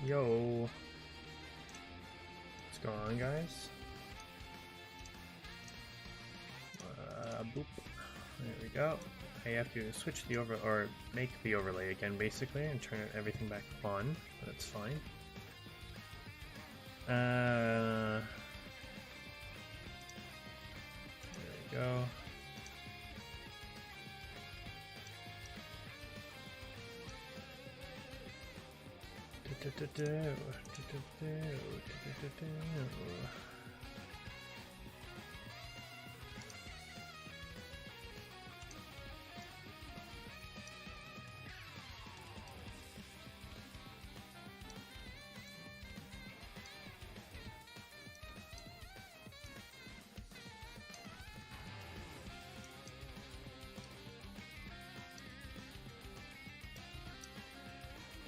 Yo, what's going on, guys? Boop. There we go. I have to switch the or make the overlay again, basically, and turn everything back on. But that's fine. There we go.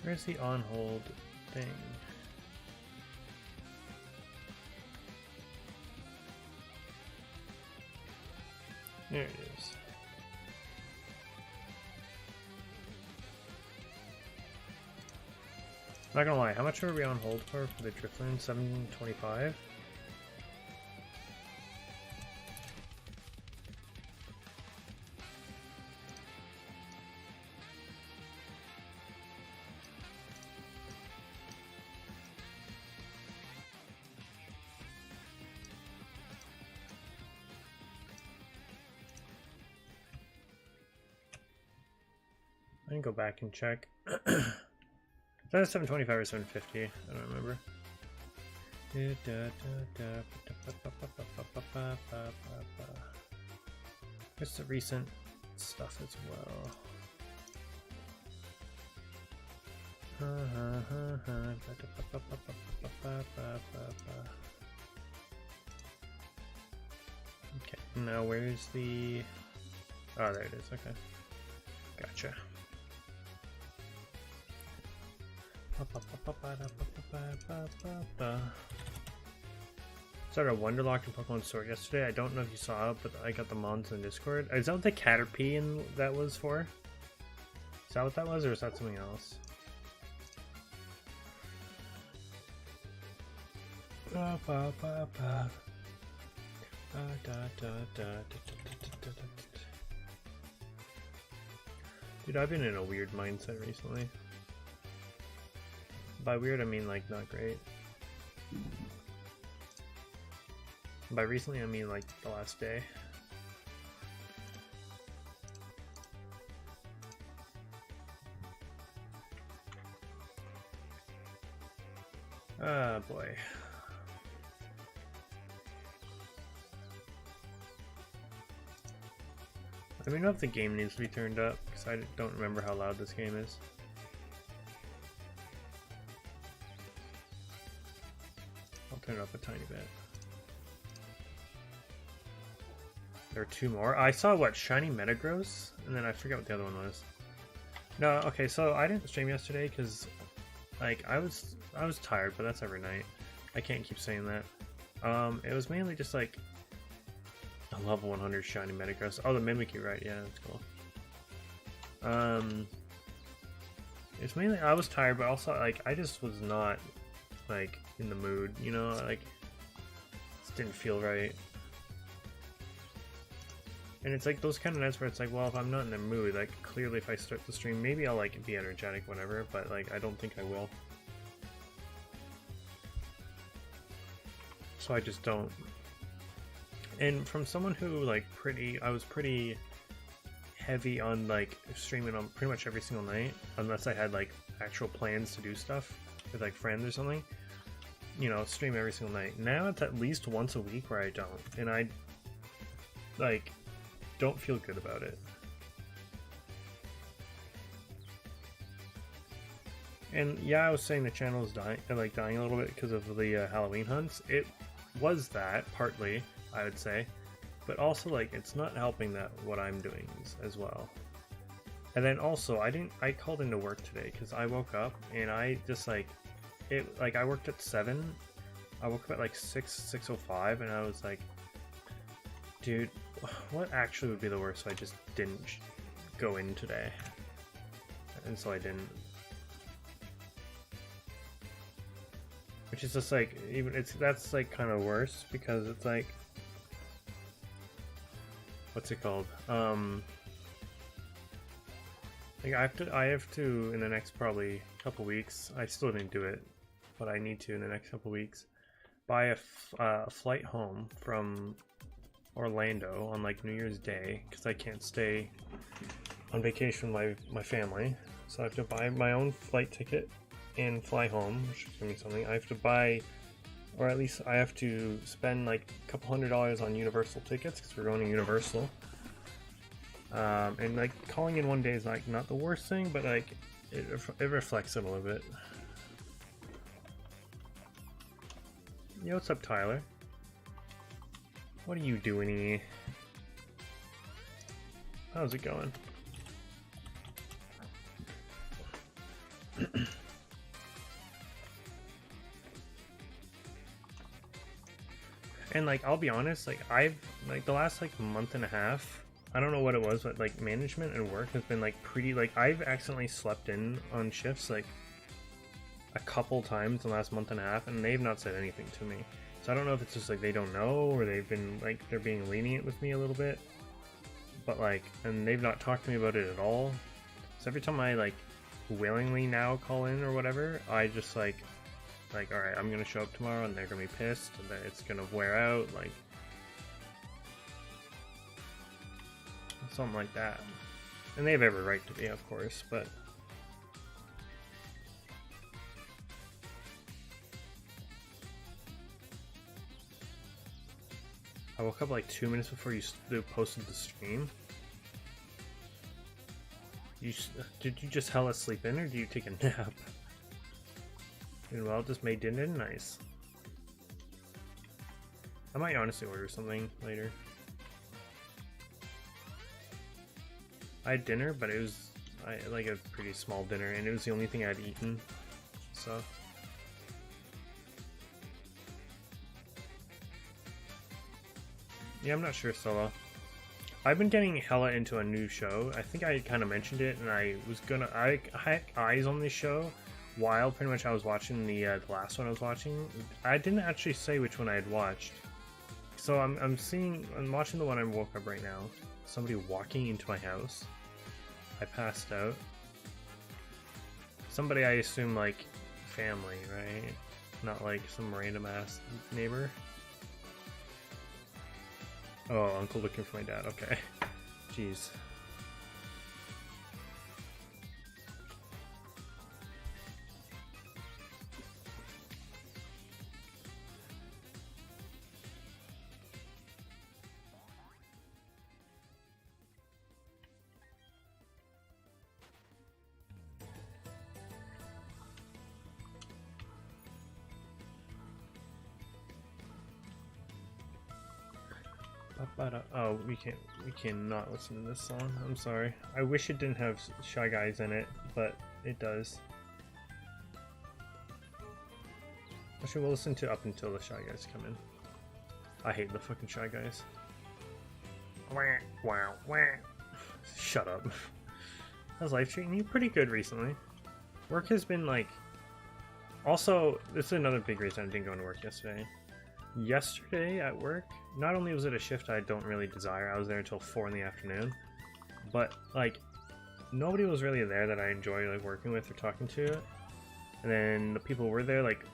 Where's the on hold thing? There it is. Not gonna lie, how much are we on hold for the Drifloon? 725? I can go back and check. Is that a 725 or 750? I don't remember. There's the recent stuff as well. Okay, now where's the... Oh, there it is, okay. Gotcha. Started a Wonderlock in Pokemon Sword yesterday. I don't know if you saw it, but I got the mods in Discord. Is that what the Caterpie that was for? Is that what that was, or is that something else? Dude, I've been in a weird mindset recently. By weird, I mean like not great. By recently, I mean like the last day. Ah, boy. Let me know if the game needs to be turned up, because I don't remember how loud this game is. I'll turn it up a tiny bit. There are two more. I saw, what, Shiny Metagross? And then I forget what the other one was. No, okay, so I didn't stream yesterday because, like, I was tired, but that's every night. I can't keep saying that. It was mainly just, like, a level 100 Shiny Metagross. Oh, the Mimikyu, right, yeah, that's cool. It's mainly, I was tired, but also, like, I just was not, like, in the mood, you know, like, just didn't feel right. And it's like those kind of nights where it's like, well, if I'm not in the mood, like, clearly if I start the stream, maybe I'll, like, be energetic, whatever, but, like, I don't think I will. So I just don't. And from someone who, like, I was pretty heavy on, like, streaming on pretty much every single night, unless I had, like, actual plans to do stuff with, like, friends or something, you know, stream every single night. Now it's at least once a week where I don't, and I, like, don't feel good about it. And yeah, I was saying the channel is dying a little bit because of the Halloween hunts. It was that, partly, I would say, but also, like, it's not helping that what I'm doing as well. And then also, I called into work today because I woke up and I just, like, I worked at 7, I woke up at like 6:05, and I was like, dude, what actually would be the worst if I just didn't go in today? And so I didn't. Which is just like, that's like kind of worse because it's like, what's it called? Like I have to in the next probably couple weeks. I still didn't do it, but I need to in the next couple weeks buy a flight home from Orlando on like New Year's Day because I can't stay on vacation with my family. So I have to buy my own flight ticket and fly home, which is gonna be something. I have to buy, or at least I have to spend like a couple $100s on Universal tickets because we're going to Universal. And like calling in one day is like not the worst thing, but like it reflects it a little bit. Yo, what's up, Tyler? What are you doing here? How's it going? And like I'll be honest, like I've like the last like month and a half, I don't know what it was, but like management and work has been like pretty, like I've accidentally slept in on shifts like a couple times in the last month and a half, and they've not said anything to me. So I don't know if it's just like they don't know, or they've been like they're being lenient with me a little bit, but like, and they've not talked to me about it at all. So every time I like willingly now call in or whatever, I just like all right, I'm gonna show up tomorrow and they're gonna be pissed and that it's gonna wear out, like something like that. And they have every right to be, of course, but I woke up like 2 minutes before you posted the stream. Did you just hella sleep in, or do you take a nap? Doing well, just made dinner. Nice. I might honestly order something later. I had dinner, but it was like a pretty small dinner, and it was the only thing I'd eaten. So yeah, I'm not sure, Solo. I've been getting hella into a new show. I think I kind of mentioned it, and I had eyes on this show while pretty much I was watching the last one I was watching. I didn't actually say which one I had watched. So I'm watching the one I woke up right now. Somebody walking into my house. I passed out. Somebody I assume like family, right? Not like some random ass neighbor. Oh, uncle looking for my dad. Okay. Jeez. Oh, we cannot listen to this song. I'm sorry. I wish it didn't have Shy Guys in it, but it does. Actually, we'll listen to up until the Shy Guys come in. I hate the fucking Shy Guys. Wah, wah, wah. Shut up. How's life treating you? Pretty good recently. Work has been like... Also, this is another big reason I didn't go into work yesterday. Yesterday at work, not only was it a shift I don't really desire, I was there until 4 in the afternoon, but like nobody was really there that I enjoy like working with or talking to, and then the people who were there like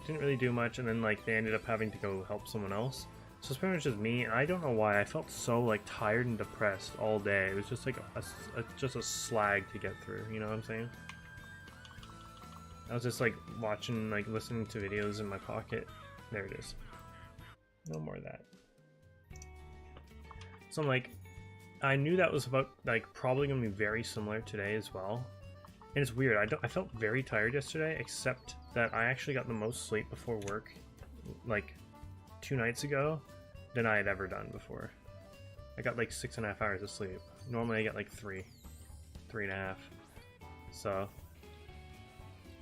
didn't really do much, and then like they ended up having to go help someone else, so it's pretty much just me. I don't know why I felt so like tired and depressed all day. It was just like just a slag to get through, you know what I'm saying? I was just like watching, like listening to videos in my pocket. There it is. No more of that. So I'm like, I knew that was about like probably gonna be very similar today as well. And it's weird. I felt very tired yesterday, except that I actually got the most sleep before work, like 2 nights ago, than I had ever done before. I got like 6.5 hours of sleep. Normally I get like 3.5. So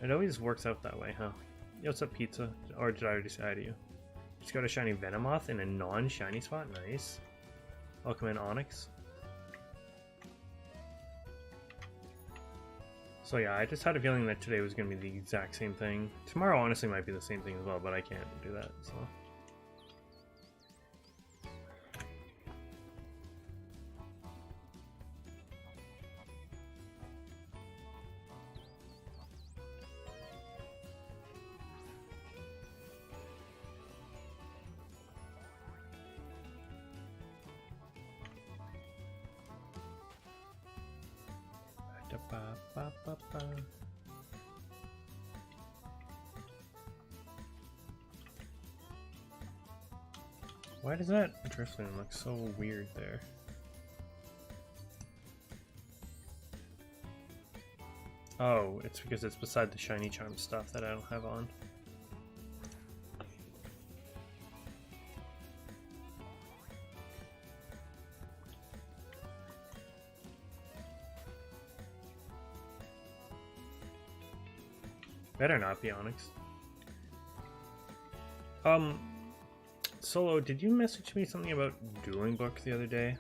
it always works out that way, huh? Yo, what's up, pizza? Or did I already say hi to you? Just got a shiny Venomoth in a non-shiny spot. Nice. Welcome in, Onyx. So yeah, I just had a feeling that today was going to be the exact same thing. Tomorrow honestly might be the same thing as well, but I can't do that, so... Why does that Drifloon look so weird there? Oh, it's because it's beside the shiny charm stuff that I don't have on. Better not be Onyx. Solo, did you message me something about Dueling Book the other day?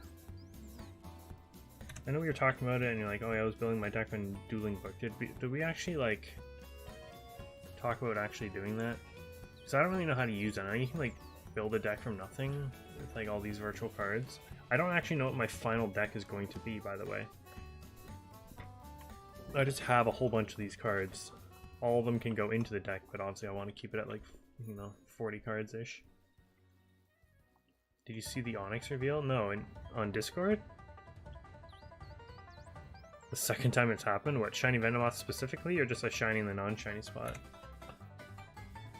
I know we were talking about it and you're like, oh yeah, I was building my deck on Dueling Book. Did we actually, like, talk about actually doing that? Because I don't really know how to use it. I know you can, like, build a deck from nothing with, like, all these virtual cards. I don't actually know what my final deck is going to be, by the way. I just have a whole bunch of these cards. All of them can go into the deck, but obviously I want to keep it at, like, you know, 40 cards-ish. Did you see the Onyx reveal? No, on Discord? The second time it's happened? What, Shiny Venomoth specifically, or just a shiny in the non-shiny spot?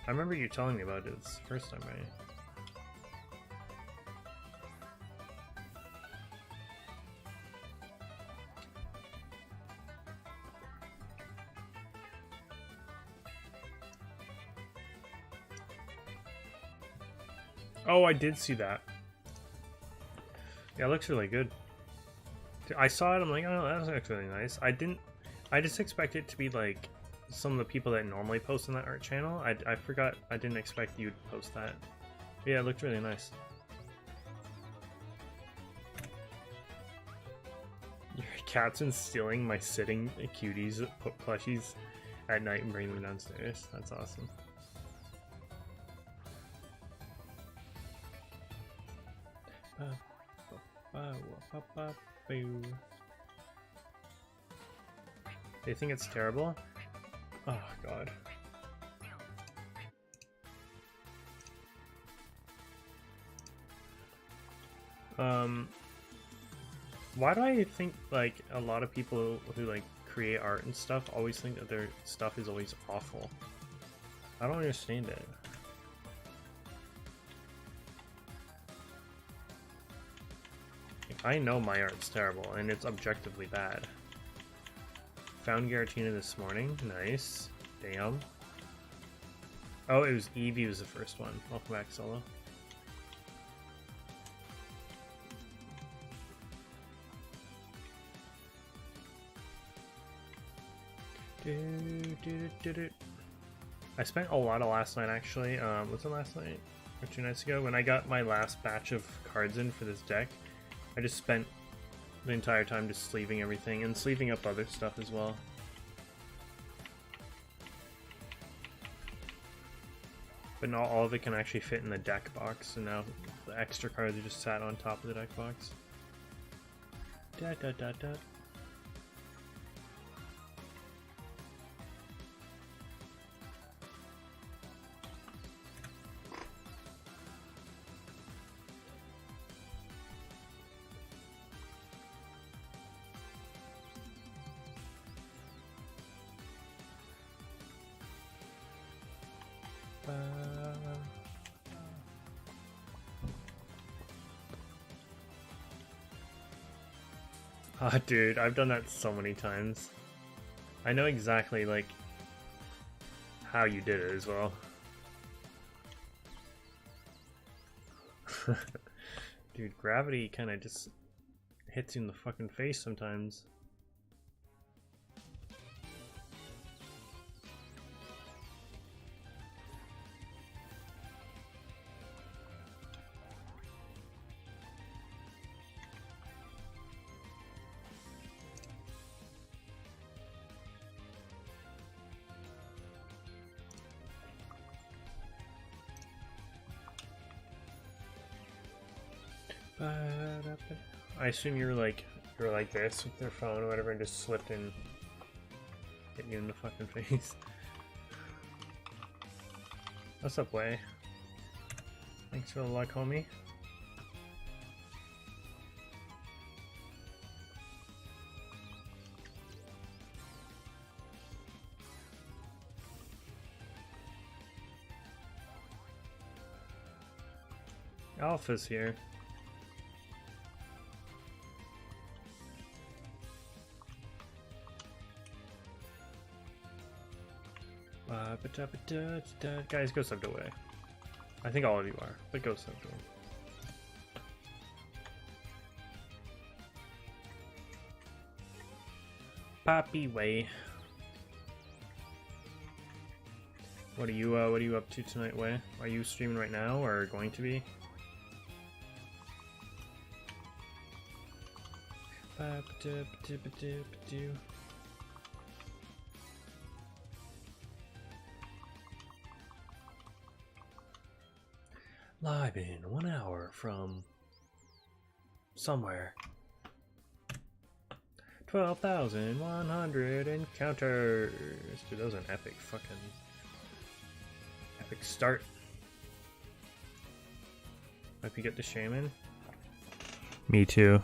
I remember you telling me about it the first time, right? Oh, I did see that. Yeah, it looks really good. I saw it, I'm like, oh, that looks really nice. I just expect it to be like some of the people that normally post on that art channel. I forgot, I didn't expect you'd post that. Yeah, it looked really nice. Your cat's been stealing my sitting cuties plushies at night and bringing them downstairs. That's awesome. They think it's terrible? Oh god. Why do I think like a lot of people who like create art and stuff always think that their stuff is always awful? I don't understand it. I know my art's terrible, and it's objectively bad. Found Giratina this morning. Nice. Damn. Oh, it was Eevee was the first one. Welcome back, Solo. I spent a lot of last night, actually. Was it last night? Or 2 nights ago? When I got my last batch of cards in for this deck. I just spent the entire time just sleeving everything and sleeving up other stuff as well. But not all of it can actually fit in the deck box, so now the extra cards are just sat on top of the deck box. Da da da da. Ah, dude, I've done that so many times. I know exactly, like, how you did it as well. Dude, gravity kind of just hits you in the fucking face sometimes. I assume you're like this with their phone or whatever and just slipped and hit you in the fucking face. What's up, Way? Thanks for the luck, homie. Alpha's here. Guys, go subbed away. I think all of you are, but go subbed away. Poppy Way. What are you up to tonight, Way? Are you streaming right now or going to be? Live in 1 hour from somewhere. 12,100 encounters. Dude, that was an epic start. Hope you get the Shaymin. Me too.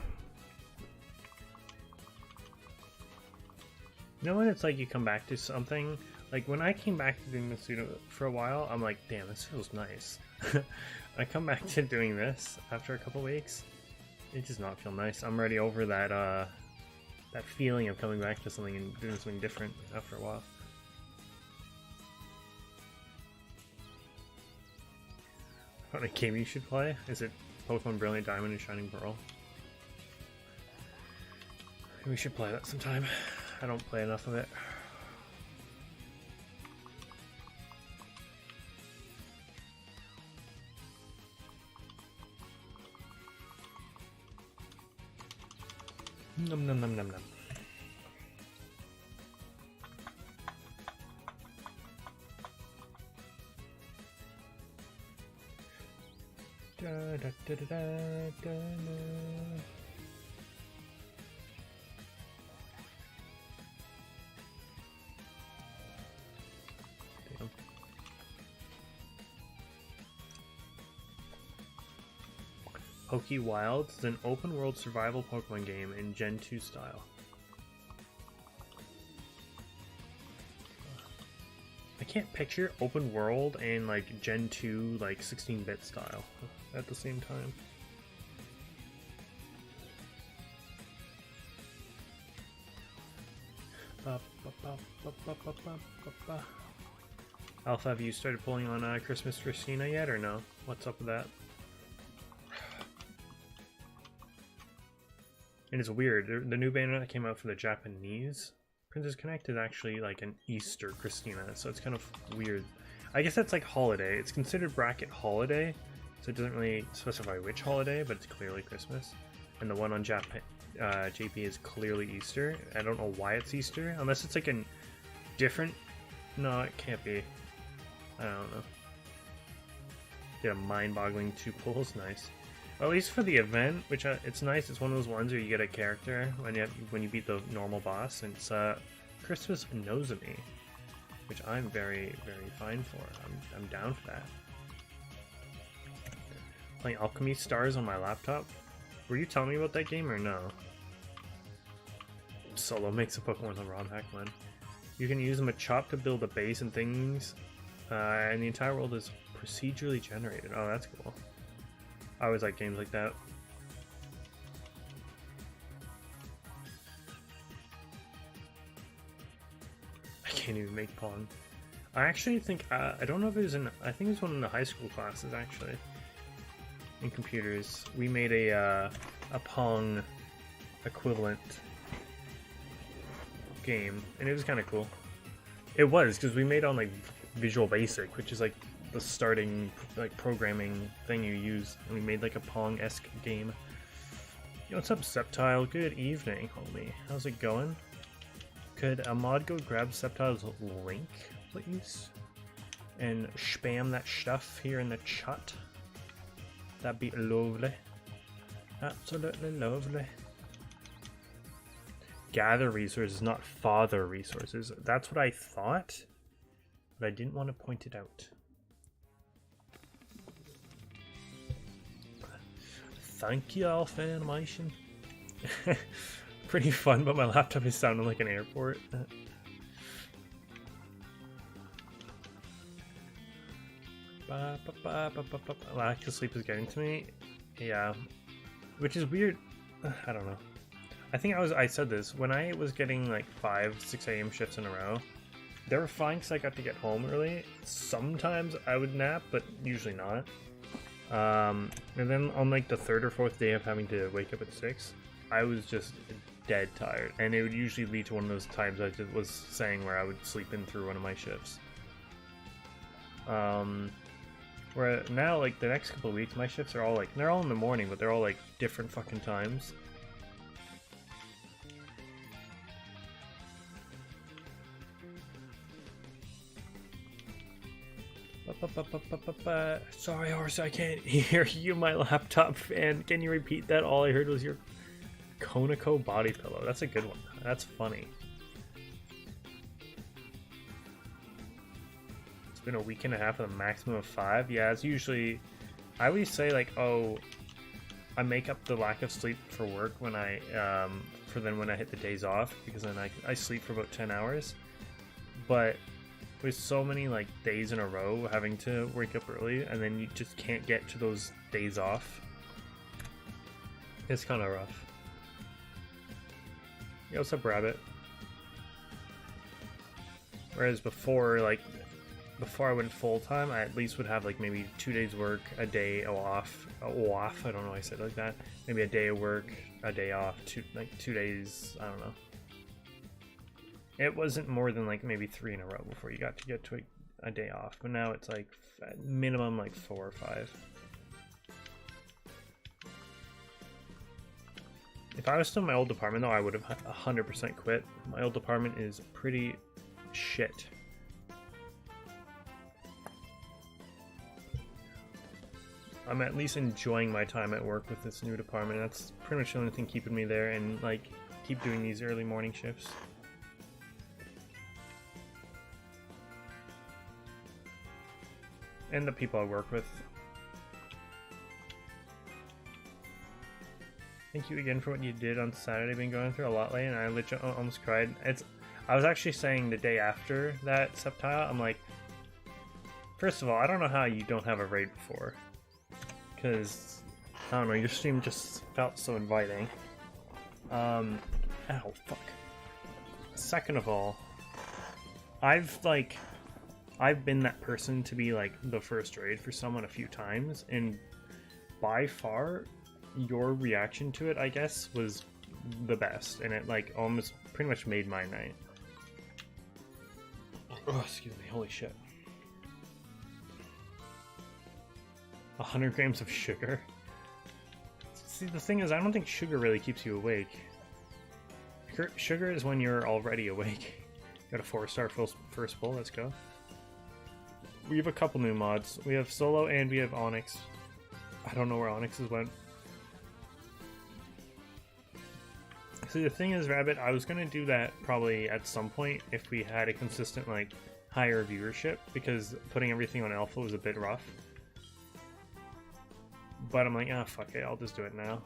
You know when it's like you come back to something? Like when I came back to doing this for a while, I'm like, damn, this feels nice. I come back to doing this after a couple weeks, it does not feel nice. I'm already over that that feeling of coming back to something and doing something different after a while. What a game you should play? Is it Pokemon Brilliant Diamond and Shining Pearl? We should play that sometime. I don't play enough of it. Nom nom nom nom nom. Da, da, da, da, da, da. Damn. Pokewild is an open-world survival Pokemon game in Gen 2 style. I can't picture open world and like Gen 2 like 16-bit style at the same time. Alpha, have you started pulling on Christmas Christina yet or no? What's up with that? And it's weird, the new banner that came out for the Japanese Princess Connect is actually like an Easter Christina, so it's kind of weird. I guess that's like holiday. It's considered bracket holiday, so it doesn't really specify which holiday, but it's clearly Christmas. And the one on JP is clearly Easter. I don't know why it's Easter, unless it's like a different... No, it can't be. I don't know. Get a mind-boggling 2 pulls, nice. Well, at least for the event, which it's nice. It's one of those ones where you get a character when you beat the normal boss, and it's Christmas Nozomi, which I'm very, very fine for. I'm down for that. Playing Alchemy Stars on my laptop. Were you telling me about that game or no? Solo makes a Pokemon with a ROM hack, man. You can use a Machop to build a base and things, and the entire world is procedurally generated. Oh, that's cool. I always like games like that. I can't even make Pong. I actually think, I don't know if it was in, I think it was one of the high school classes actually. In computers. We made a Pong equivalent game, and it was kind of cool. It was, because we made on like Visual Basic, which is like the starting like programming thing you use, and we made like a Pong-esque game. Yo, what's up, Sceptile? Good evening, homie. How's it going? Could a mod go grab Sceptile's link, please? And spam that stuff here in the chat? That'd be lovely. Absolutely lovely. Gather resources, not father resources. That's what I thought, but I didn't want to point it out. Thank you, Alpha Animation. Pretty fun, but my laptop is sounding like an airport. Lack of sleep is getting to me. Yeah, which is weird. I don't know. I said this when I was getting like 5-6 a.m. shifts in a row. They were fine because I got to get home early. Sometimes I would nap, but usually not. And then on like the 3rd or 4th day of having to wake up at 6, I was just dead tired, and it would usually lead to one of those times I just was saying where I would sleep in through one of my shifts. Where now, like the next couple of weeks, my shifts are all like, they're all in the morning, but they're all like different fucking times. Sorry, horse, I can't hear you. My laptop fan. Can you repeat that? All I heard was your Conoco body pillow. That's a good one. That's funny. It's been a week and a half with a maximum of 5. Yeah, it's usually. I always say like, oh, I make up the lack of sleep for work when I when I hit the days off, because then I sleep for about 10 hours, but with so many like days in a row having to wake up early, and then you just can't get to those days off, it's kind of rough. Yo, what's up, Rabbit? Whereas before, like before I went full time, I at least would have like maybe 2 days work, a day off. I don't know why I said it like that. Maybe a day of work, a day off, 2 days. I don't know. It wasn't more than like maybe 3 in a row before you got to get to a day off, but now it's like at minimum like 4 or 5. If I was still in my old department though, I would have 100% quit. My old department is pretty shit. I'm at least enjoying my time at work with this new department. That's pretty much the only thing keeping me there, and like keep doing these early morning shifts. And the people I work with. Thank you again for what you did on Saturday. Been going through a lot lately, and I legit almost cried. I was actually saying the day after that Septile, I'm like, first of all, I don't know how you don't have a raid before, because I don't know, your stream just felt so inviting. Ow, fuck. Second of all, I've been that person to be like the first raid for someone a few times, and by far your reaction to it, I guess, was the best, and it like almost pretty much made my night. Oh, excuse me, holy shit. 100 grams of sugar? See, the thing is, I don't think sugar really keeps you awake. Sugar is when you're already awake. Got a 4-star first pull, let's go. We have a couple new mods. We have Solo and we have Onyx. I don't know where Onyx's went. See, the thing is, Rabbit, I was going to do that probably at some point if we had a consistent, like, higher viewership, because putting everything on Alpha was a bit rough. But I'm like, ah, fuck it, I'll just do it now.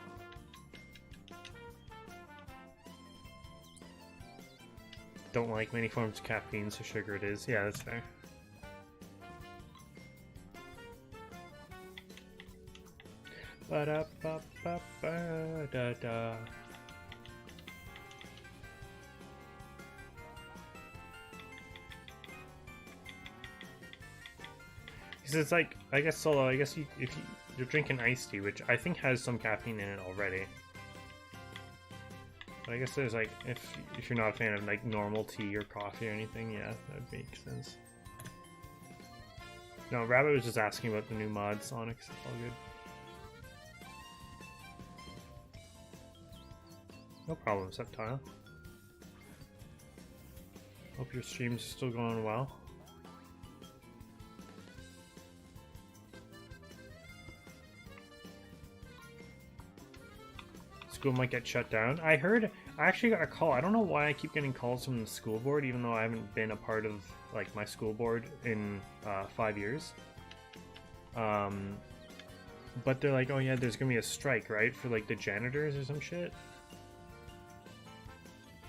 Don't like many forms of caffeine, so sugar it is. Yeah, that's fair. Ba-da-ba-ba-ba-da-da. Because it's like, I guess Solo, I guess if you're drinking iced tea, which I think has some caffeine in it already. But I guess there's like, if you're not a fan of like normal tea or coffee or anything, yeah, that would make sense. No, Rabbit was just asking about the new mods, Onyx, it's all good. No problem, Septile. Hope your stream's still going well. school might get shut down. I actually got a call. I don't know why I keep getting calls from the school board, even though I haven't been a part of like my school board in 5 years. But they're like, oh yeah, there's gonna be a strike, right, for like the janitors or some shit.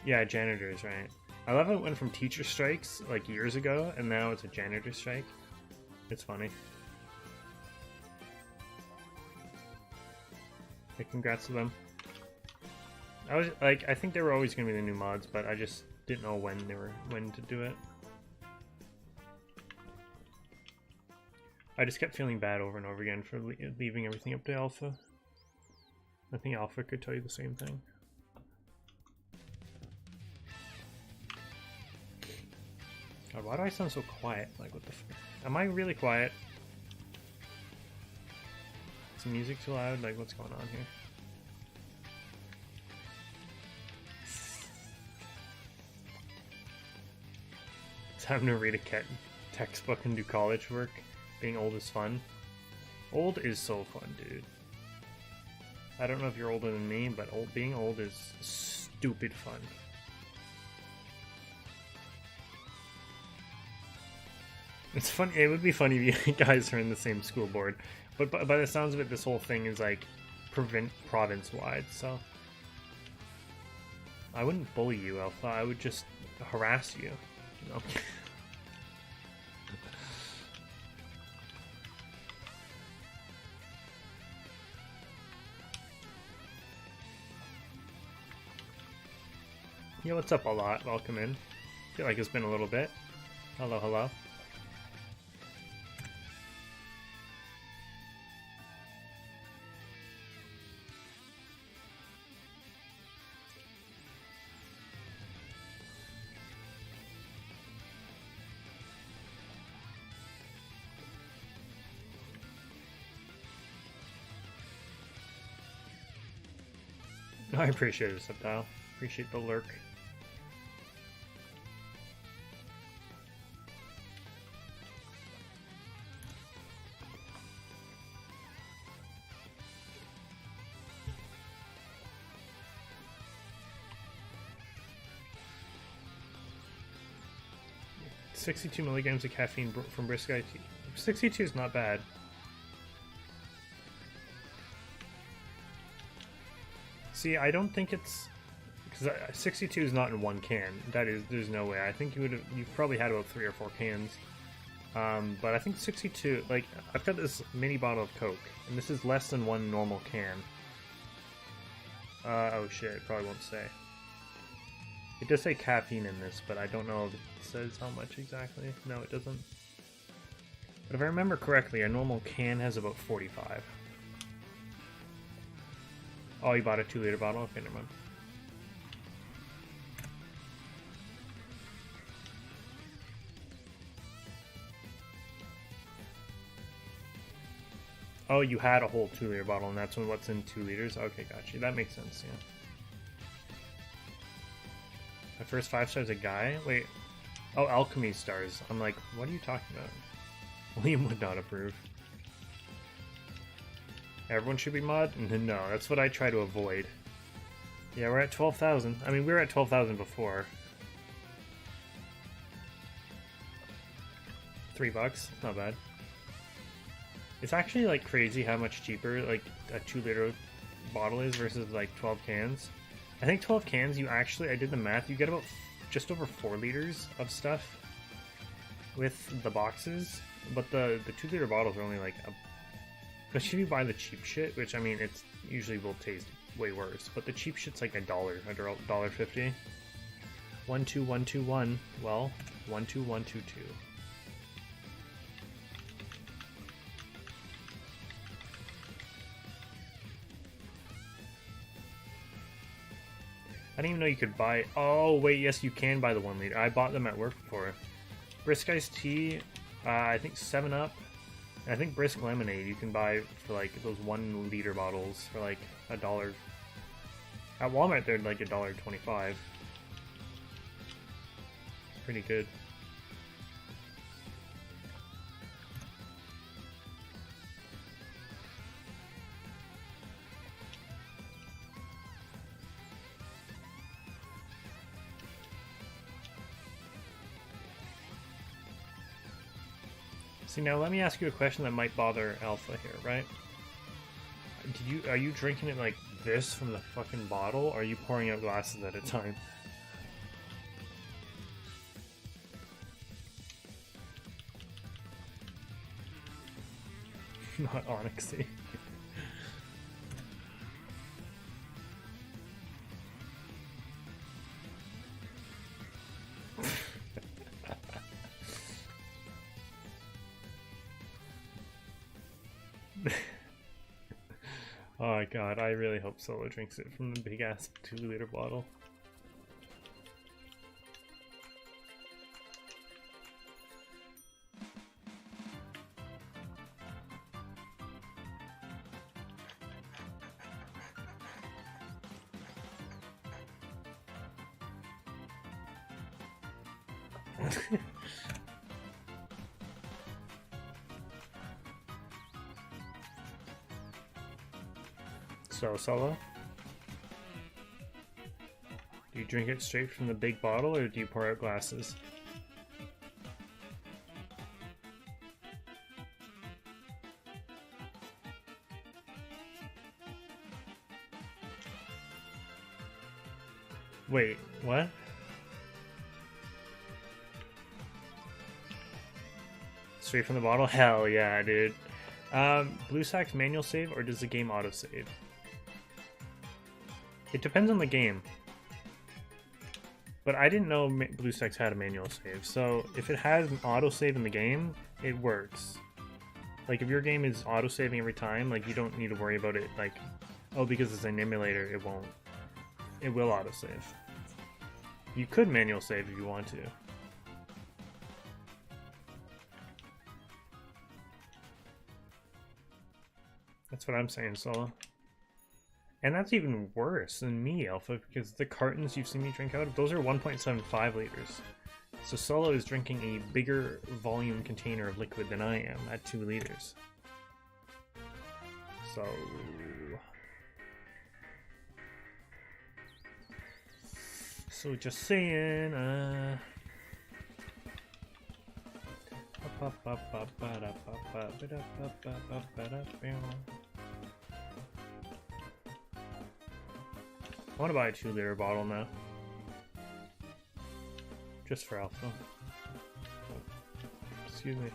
Yeah, janitors, right? I love how it went from teacher strikes like years ago, and now it's a janitor strike. It's funny. Hey, congrats to them. I think they were always gonna be the new mods, but I just didn't know when to do it. I just kept feeling bad over and over again for leaving everything up to Alpha. I think Alpha could tell you the same thing. God, why do I sound so quiet? Like, what the f— am I really quiet? Is the music too loud? Like, what's going on here? It's having to read a textbook and do college work. Being old is fun. Old is so fun, dude. I don't know if you're older than me, but being old is stupid fun. It's fun. It would be funny if you guys are in the same school board, but by the sounds of it, this whole thing is like province-wide. So I wouldn't bully you, Alpha. I would just harass you. You know? Yeah, what's up a lot? Welcome in. Feel like it's been a little bit. Hello, hello. I appreciate it, Subtile. Appreciate the lurk. $62 milligrams of caffeine from brisk IT. 62 is not bad. See, I don't think it's because 62 is not in one can. That is, there's no way. I think you've probably had about 3 or 4 cans. But I think 62. Like, I've got this mini bottle of Coke, and this is less than 1 normal can. Oh shit! It probably won't say. It does say caffeine in this, but I don't know if it says how much exactly. No, it doesn't. But if I remember correctly, a normal can has about 45. Oh, you bought a 2-liter bottle? Okay, never mind. Oh, you had a whole 2-liter bottle, and that's what's in 2 liters? Okay, gotcha. That makes sense, yeah. My first 5 stars a guy? Wait. Oh, alchemy stars. I'm like, what are you talking about? William would not approve. Everyone should be mod? No, that's what I try to avoid. Yeah, we're at 12,000. I mean, we were at 12,000 before. $3, not bad. It's actually like crazy how much cheaper like a 2-liter bottle is versus like 12 cans. I think 12 cans, you actually, I did the math, you get about just over 4 liters of stuff with the boxes, but the 2-liter bottles are only like a— especially if you buy the cheap shit, which I mean, it's usually will taste way worse, but the cheap shit's like $1.50. 12121. Well, 12122. I didn't even know you could buy— oh wait, yes you can buy the 1 liter. I bought them at work before. Brisk iced tea, I think 7-Up. I think Brisk Lemonade you can buy for like those 1 liter bottles for like $1. At Walmart they're like $1.25. Pretty good. See, now let me ask you a question that might bother Alpha here, right? Are you drinking it like this from the fucking bottle, or are you pouring out glasses at a time? Not Onyxy. Oh god, I really hope Solo drinks it from the big ass 2-liter bottle. So, Solo? Do you drink it straight from the big bottle, or do you pour out glasses? Wait, what? Straight from the bottle? Hell yeah, dude. Blue Sack's manual save, or does the game autosave? It depends on the game. But I didn't know Blue Stacks had a manual save, so if it has an autosave in the game, it works. Like, if your game is autosaving every time, like, you don't need to worry about it, like, oh, because it's an emulator, it won't. It will autosave. You could manual save if you want to. That's what I'm saying, Solo. And that's even worse than me, Alpha, because the cartons you've seen me drink out of, those are 1.75 liters. So Solo is drinking a bigger volume container of liquid than I am at 2 liters. So just saying, I want to buy a 2-liter bottle now. Just for Alpha. Excuse me.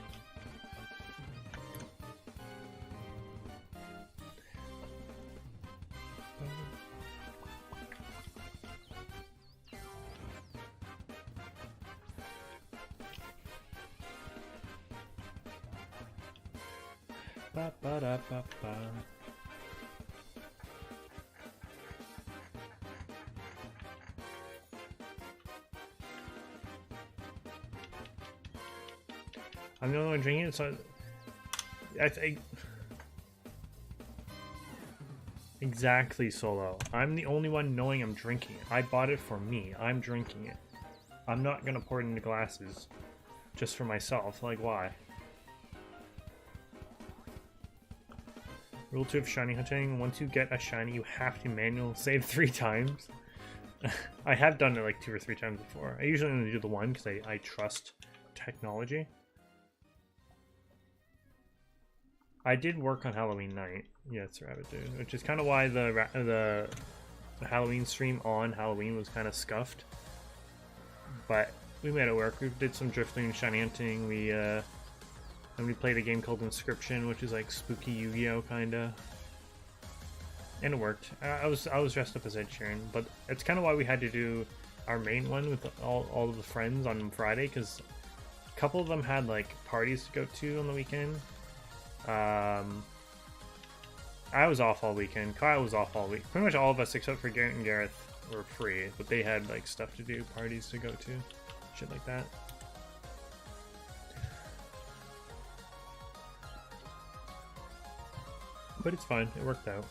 Ba ba da ba ba. I'm the only one drinking it, so I think exactly, Solo. I'm the only one knowing I'm drinking it. I bought it for me. I'm drinking it. I'm not gonna pour it into glasses just for myself. Like, why? Rule 2 of shiny hunting: once you get a shiny, you have to manual save 3 times. I have done it like 2 or 3 times before. I usually only do the one because I trust technology. I did work on Halloween night. Yes, Rabbit Dude. Which is kind of why the Halloween stream on Halloween was kind of scuffed. But we made it work. We did some drifting and shiny hunting. And we played a game called Inscription, which is like spooky Yu-Gi-Oh kinda. And it worked. I was dressed up as Ed Sheeran, but it's kind of why we had to do our main one with all of the friends on Friday, because a couple of them had like parties to go to on the weekend. I was off all weekend. Kyle was off all week. Pretty much all of us except for Garrett and Gareth were free, but they had like stuff to do, parties to go to, shit like that. But it's fine. It worked out.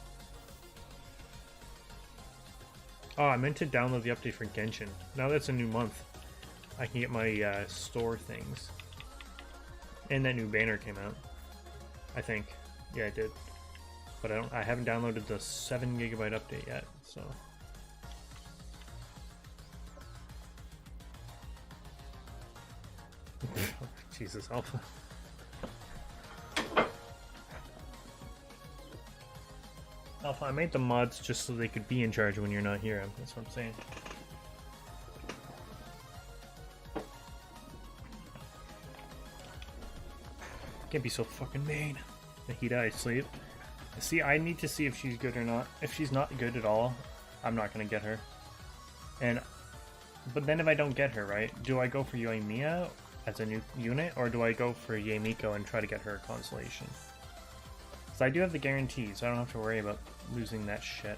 Oh, I meant to download the update for Genshin. Now that's a new month, I can get my store things. And that new banner came out, I think. Yeah, it did. But I haven't downloaded the 7 GB update yet, so. Jesus, Alpha. Alpha, I made the mods just so they could be in charge when you're not here. That's what I'm saying. Can't be so fucking mean. Nahida, I sleep. See, I need to see if she's good or not. If she's not good at all, I'm not gonna get her. But then if I don't get her, right, do I go for Yoimiya as a new unit, or do I go for Yaemiko and try to get her a constellation? So I do have the guarantee, so I don't have to worry about losing that shit.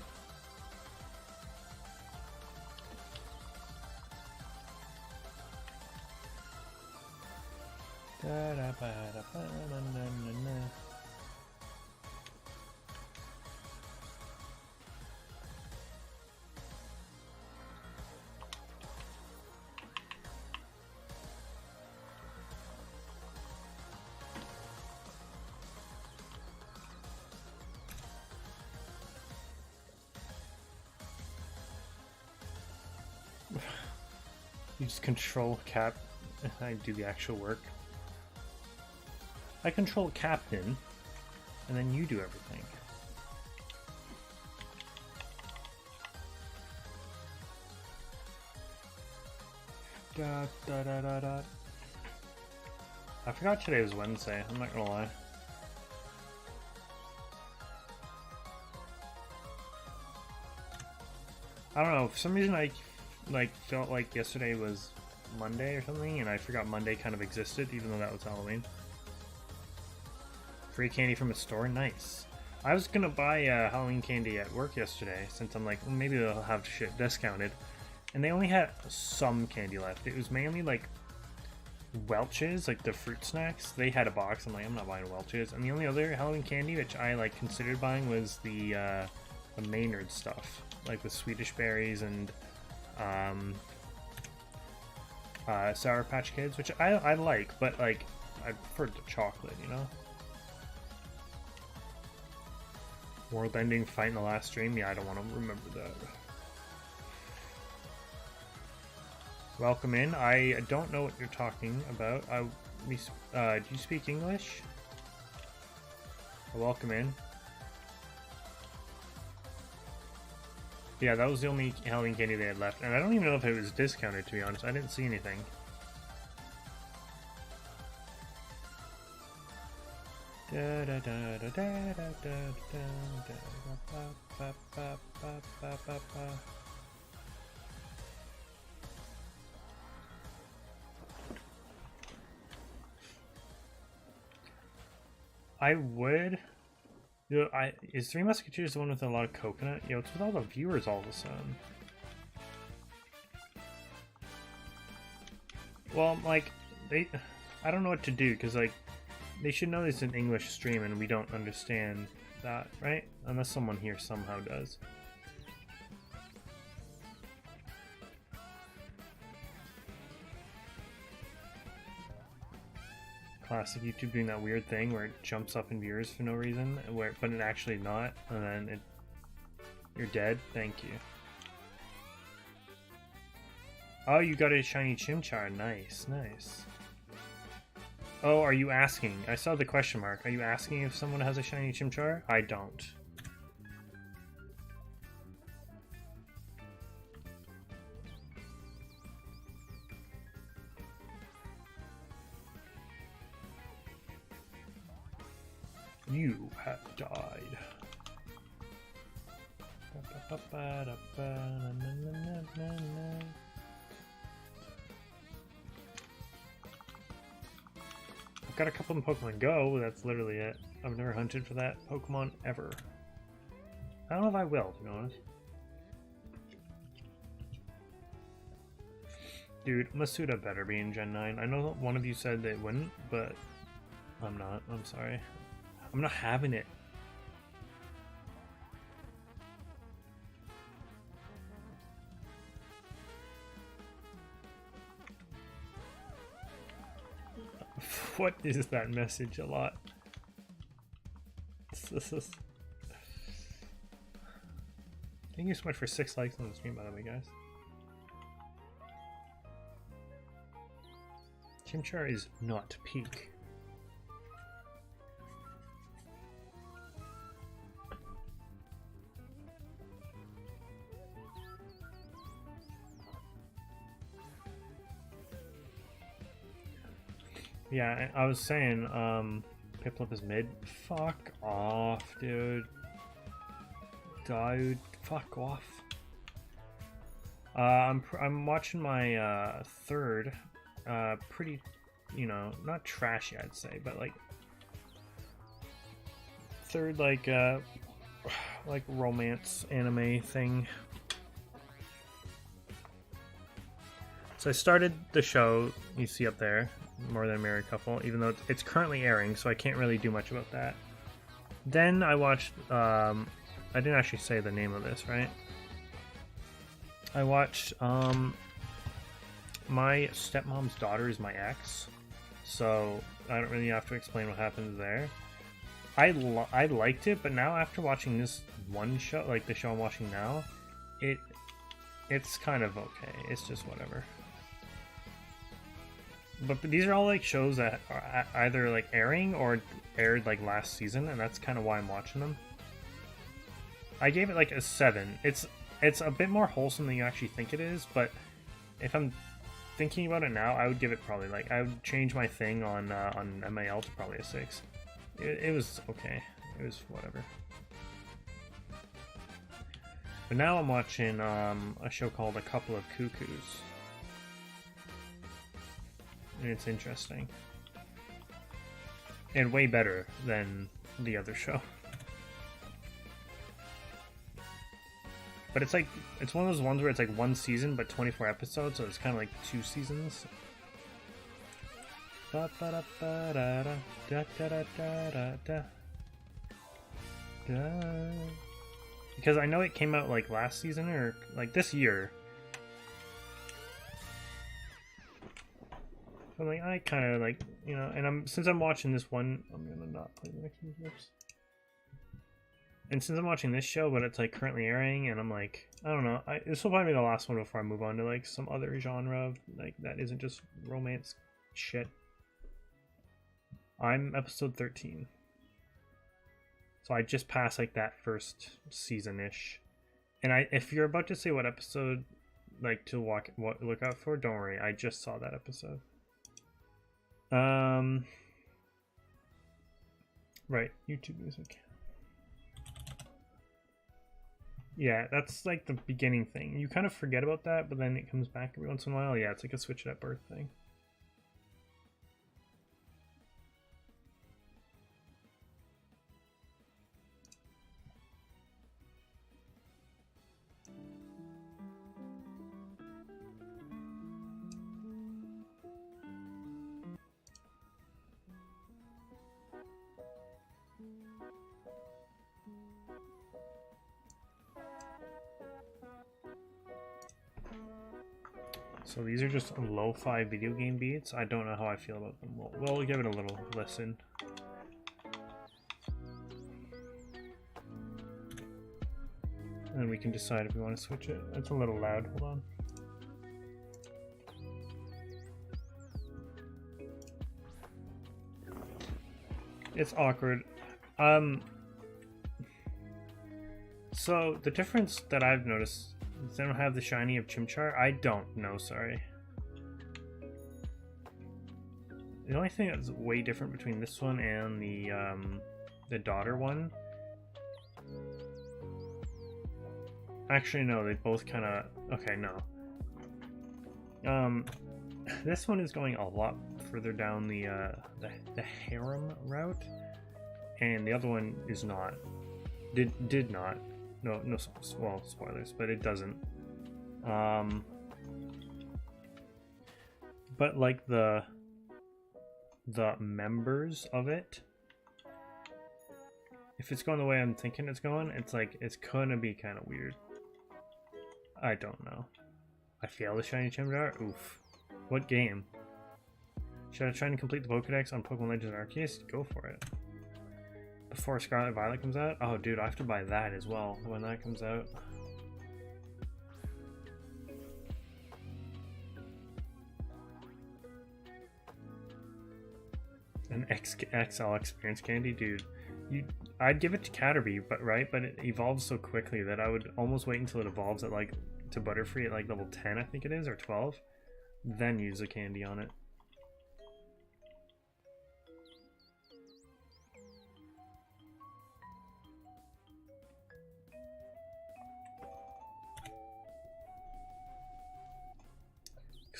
You just control cap, and I do the actual work. I control captain, and then you do everything. Da, da, da, da, da. I forgot today was Wednesday, I'm not gonna lie. I don't know, for some reason I felt like yesterday was Monday or something, and I forgot Monday kind of existed, even though that was Halloween. Free candy from a store, nice. I was gonna buy Halloween candy at work yesterday, since I'm like, well, maybe they'll have shit discounted, and they only had some candy left. It was mainly like Welch's, like the fruit snacks. They had a box. I'm like, I'm not buying Welch's. And the only other Halloween candy which I like considered buying was the Maynard stuff, like with Swedish berries and Sour Patch Kids, which I like, but like I preferred the chocolate, you know. World ending fight in the last stream? Yeah, I don't want to remember that. Welcome in. I don't know what you're talking about. Do you speak English? Welcome in. Yeah, that was the only Halloween candy they had left, and I don't even know if it was discounted, to be honest. I didn't see anything. I would. Is Three Musketeers the one with a lot of coconut? Yo, it's with all the viewers all of a sudden. Well, like, I don't know what to do, because, like, they should know it's an English stream and we don't understand that, right? Unless someone here somehow does. Classic YouTube doing that weird thing where it jumps up in viewers for no reason, but it actually not, and then you're dead. Thank you. Oh, you got a shiny Chimchar. Nice, nice. Oh, are you asking? I saw the question mark. Are you asking if someone has a shiny Chimchar? I don't. You have died. I've got a couple in Pokemon Go, that's literally it. I've never hunted for that Pokemon ever. I don't know if I will, to be honest. Dude, Masuda better be in Gen 9. I know one of you said they wouldn't, but I'm not. I'm sorry. I'm not having it. What is that message a lot? Thank you so much for 6 likes on the stream, by the way, guys. Chimchar is not peak. Yeah, I was saying, Piplup is mid. Fuck off, dude. Dude, fuck off. I'm watching my third, pretty, you know, not trashy I'd say, but like third like romance anime thing. So I started the show you see up there, More Than a Married Couple, even though it's currently airing, so I can't really do much about that. Then I watched, I didn't actually say the name of this, right? I watched, My Stepmom's Daughter Is My Ex, so I don't really have to explain what happens there. I liked it, but now after watching this one show, like the show I'm watching now, it's kind of okay. It's just whatever. But these are all like shows that are either like airing or aired like last season, and that's kind of why I'm watching them. I gave it like a 7. It's a bit more wholesome than you actually think it is, but if I'm thinking about it now, I would give it probably like, I would change my thing on MAL to probably a 6. It was okay. It was whatever. But now I'm watching a show called A Couple of Cuckoos. And it's interesting. And way better than the other show. But it's like, it's one of those ones where it's like one season but 24 episodes, so it's kind of like 2 seasons. Because I know it came out like last season or like this year. So like I kind of like, you know, and since I'm watching this one, I'm gonna not play the next moves. And since I'm watching this show, but it's like currently airing, and I'm like, I don't know, this will probably be the last one before I move on to like some other genre like that isn't just romance shit. I'm episode 13. So I just passed like that first season-ish. And if you're about to say what episode like to look out for, don't worry, I just saw that episode. Right, YouTube music. Yeah, that's like the beginning thing. You kind of forget about that, but then it comes back every once in a while. Yeah, it's like a Switch It at Birth thing. So these are just lo-fi video game beats. I don't know how I feel about them. We'll give it a little listen. And we can decide if we want to switch it. It's a little loud, hold on. It's awkward. So the difference that I've noticed is they don't have the shiny of Chimchar. I don't know, sorry. The only thing that's way different between this one and the daughter one. Actually, no, they both kind of, okay, no. This one is going a lot further down the harem route, and the other one is not. Did not. No, well, spoilers, but it doesn't. But like the members of it, if it's going the way I'm thinking it's going, it's like it's gonna be kind of weird. I don't know. I failed the shiny Chimchar. Oof. What game? Should I try to complete the Pokedex on Pokemon Legends Arceus? Go for it. Before Scarlet Violet comes out? Oh, dude, I have to buy that as well when that comes out. An XL experience candy? Dude, I'd give it to Caterpie, but it evolves so quickly that I would almost wait until it evolves at like to Butterfree at like level 10, I think it is, or 12, then use a candy on it.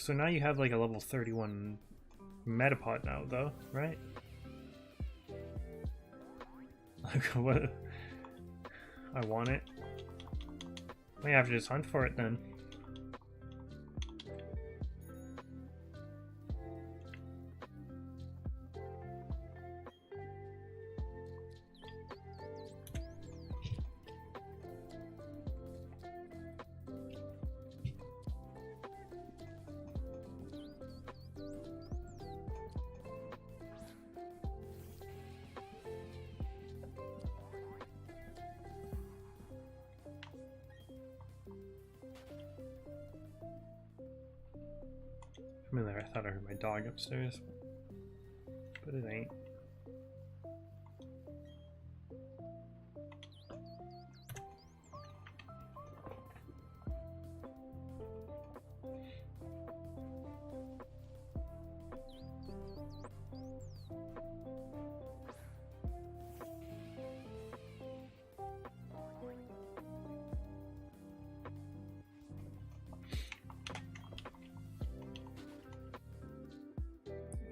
So now you have like a level 31 Metapod now, though, right? Like, what? I want it. I have to just hunt for it then. I thought I heard my dog upstairs, but it ain't.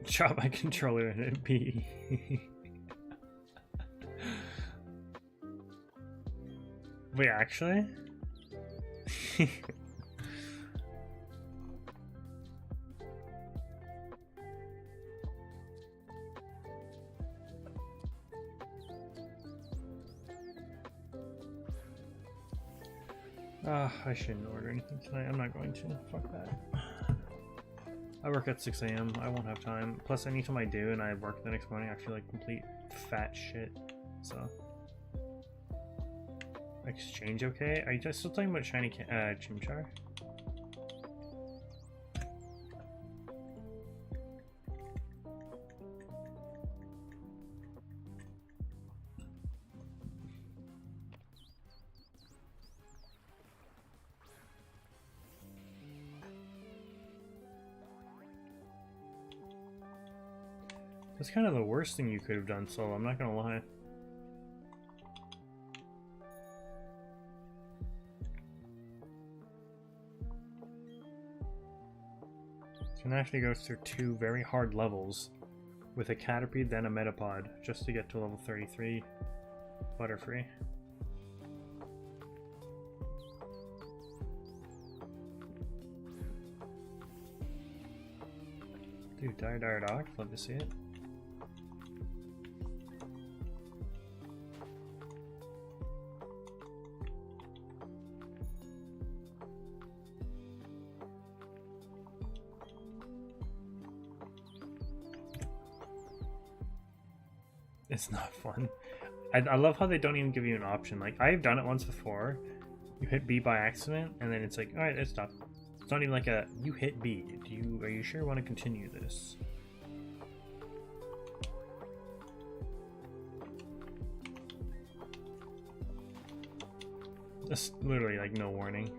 Drop my controller and it be. Wait, actually? I shouldn't order anything tonight. I'm not going to. Fuck that. I work at 6 AM. I won't have time. Plus, anytime I do and I work the next morning, I feel like complete fat shit. So, exchange okay? Are you just still talking about shiny Chimchar? That's kind of the worst thing you could have done, Solo, I'm not gonna lie. Can actually go through 2 very hard levels with a Caterpie, then a Metapod, just to get to level 33 Butterfree. Dude, Dire Dog, love to see it. It's not fun. I love how they don't even give you an option. Like, I've done it once before. You hit B by accident, and then it's like, alright, let's stop. It's not even like a, you hit B. Are you sure you want to continue this? Just literally like no warning.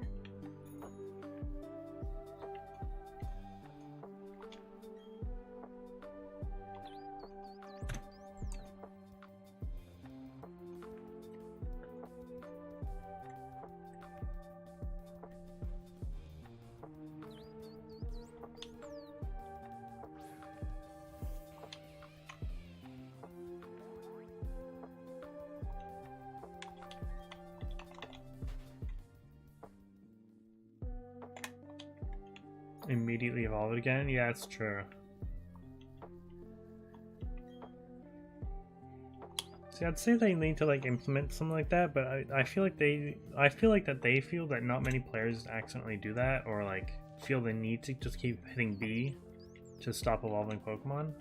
Immediately evolve it again? Yeah, it's true. See, I'd say they need to like implement something like that, but I feel like they feel that not many players accidentally do that, or like feel the need to just keep hitting B to stop evolving Pokemon,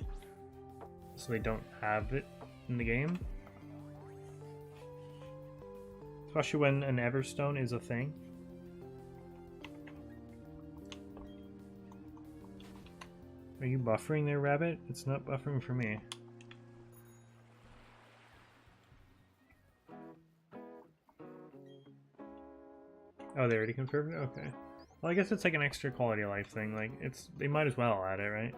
so they don't have it in the game. Especially when an Everstone is a thing. Are you buffering there, Rabbit? It's not buffering for me. Oh, they already confirmed it? Okay. Well, I guess it's like an extra quality of life thing. Like, they might as well add it, right?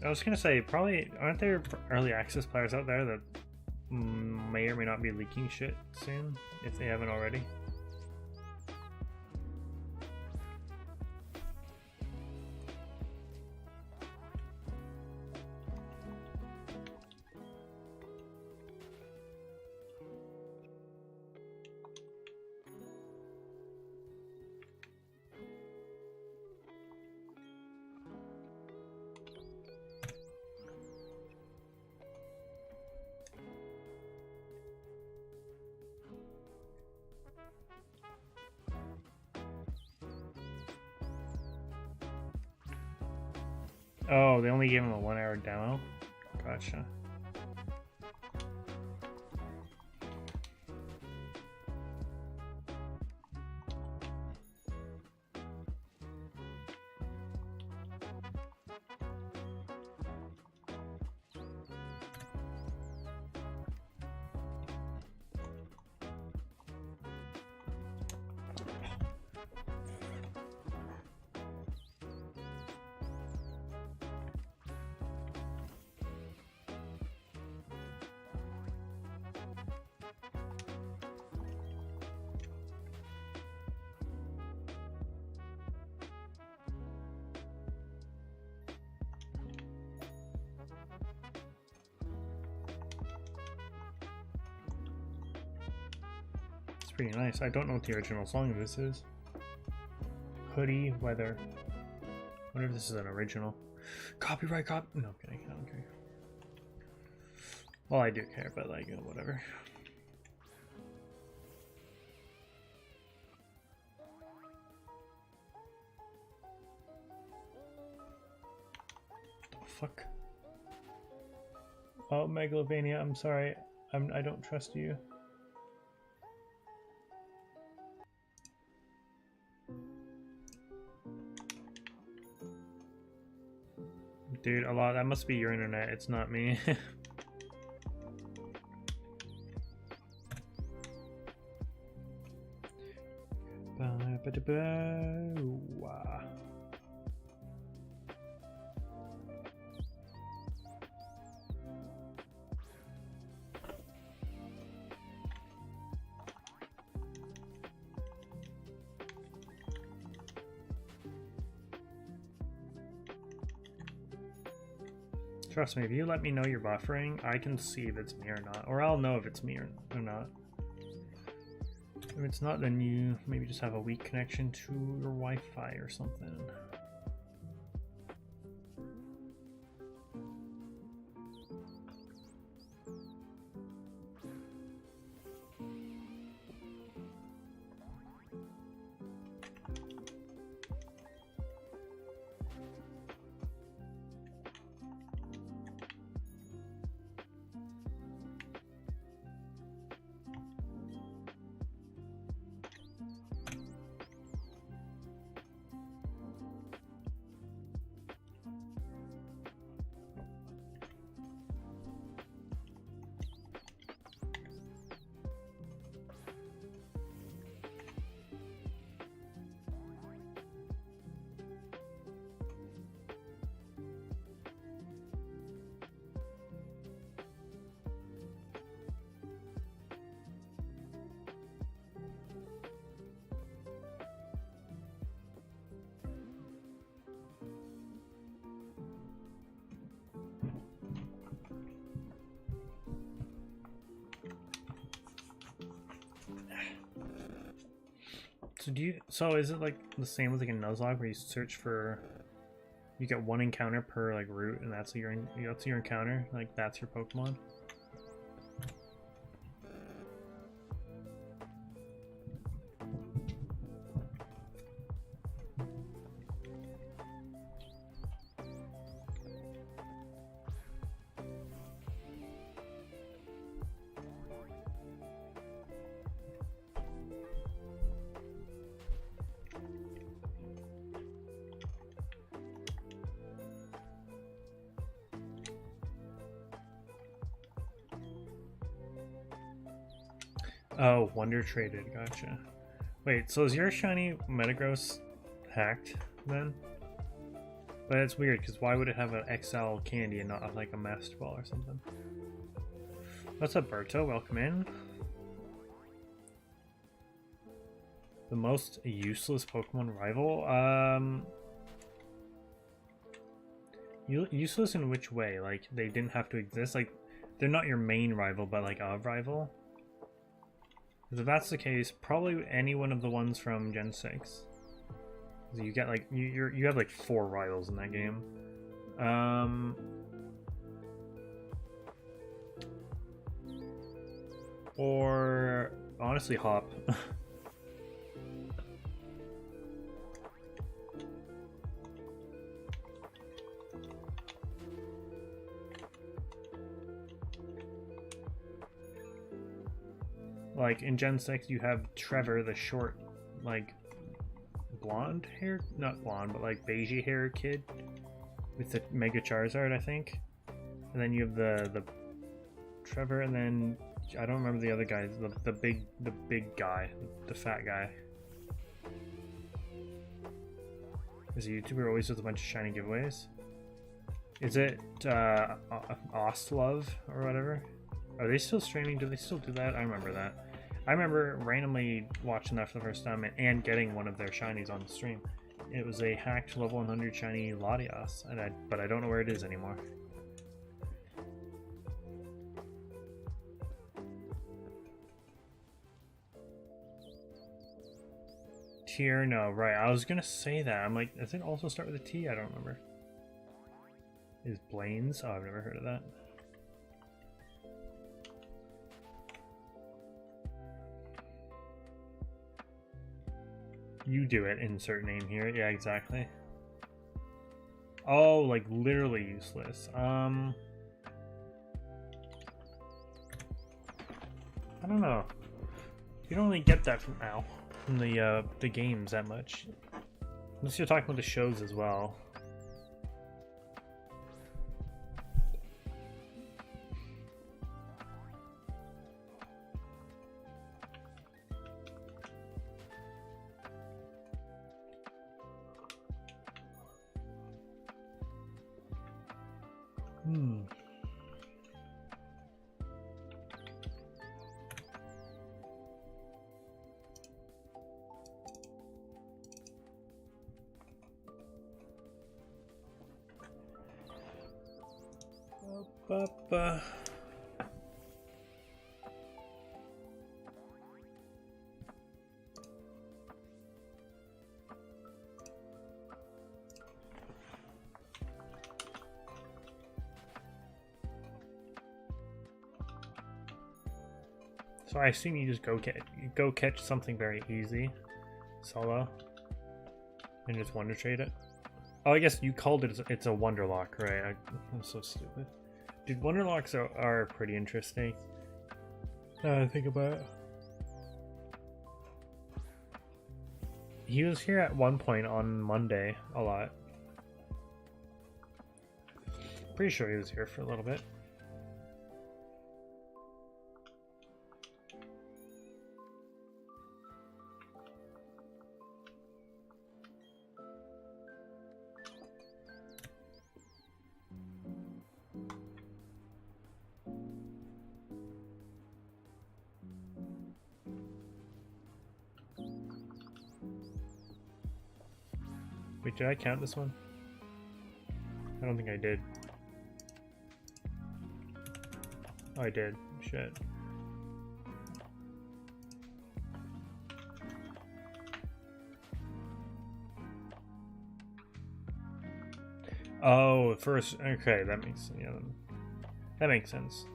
I was gonna say, probably aren't there early access players out there that may or may not be leaking shit soon, if they haven't already? Oh, they only gave him a 1-hour demo? Gotcha. Pretty nice. I don't know what the original song of this is. Hoodie Weather. I wonder if this is an original. Copyright no, kidding. I don't care. Well, I do care, but like, whatever. The fuck? Oh, Megalovania, I'm sorry. I don't trust you. Dude, a lot. That must be your internet. It's not me. Trust me, if you let me know you're buffering, I can see if it's me or not. Or I'll know if it's me or not. If it's not, then you maybe just have a weak connection to your Wi-Fi or something. So is it like the same with like a Nuzlocke where you search for, you get one encounter per like route, and that's your encounter, like that's your Pokemon? Oh, Wonder Traded, gotcha. Wait, so is your shiny Metagross hacked then? But it's weird, because why would it have an XL candy and not like a Master Ball or something? What's up, Berto? Welcome in. The most useless Pokemon rival? Useless in which way? Like, they didn't have to exist? Like, they're not your main rival, but like a rival? If that's the case, probably any one of the ones from Gen 6. You get like you have like 4 rivals in that game. Or honestly, Hop. Like in Gen 6, you have Trevor, the short, like blonde hair, not blonde, but like beigey hair kid with the Mega Charizard, I think. And then you have the Trevor, and then I don't remember the other guys. The big guy, the fat guy. Is a YouTuber always does a bunch of shiny giveaways? Is it Ostlove or whatever? Are they still streaming? Do they still do that? I remember that. I remember randomly watching that for the first time and getting one of their shinies on the stream. It was a hacked level 100 shiny Latias, but I don't know where it is anymore. Tier? No, right. I was gonna say that. I'm like, does it also start with a T? I don't remember. Is Blaine's? Oh, I've never heard of that. You do it, insert name here. Yeah, exactly. Oh, like literally useless. I don't know. You don't really get that from the games that much. Unless you're talking about the shows as well. So I assume you just go catch something very easy, solo, and just wonder trade it. Oh, I guess you called it. It's a Wonderlock, right? I'm so stupid. Dude, Wonderlocks are pretty interesting. Now I think about it. He was here at one point on Monday a lot. Pretty sure he was here for a little bit. Wait, did I count this one? I don't think I did. Oh, I did. Shit. Oh, first. Okay, that makes that makes sense.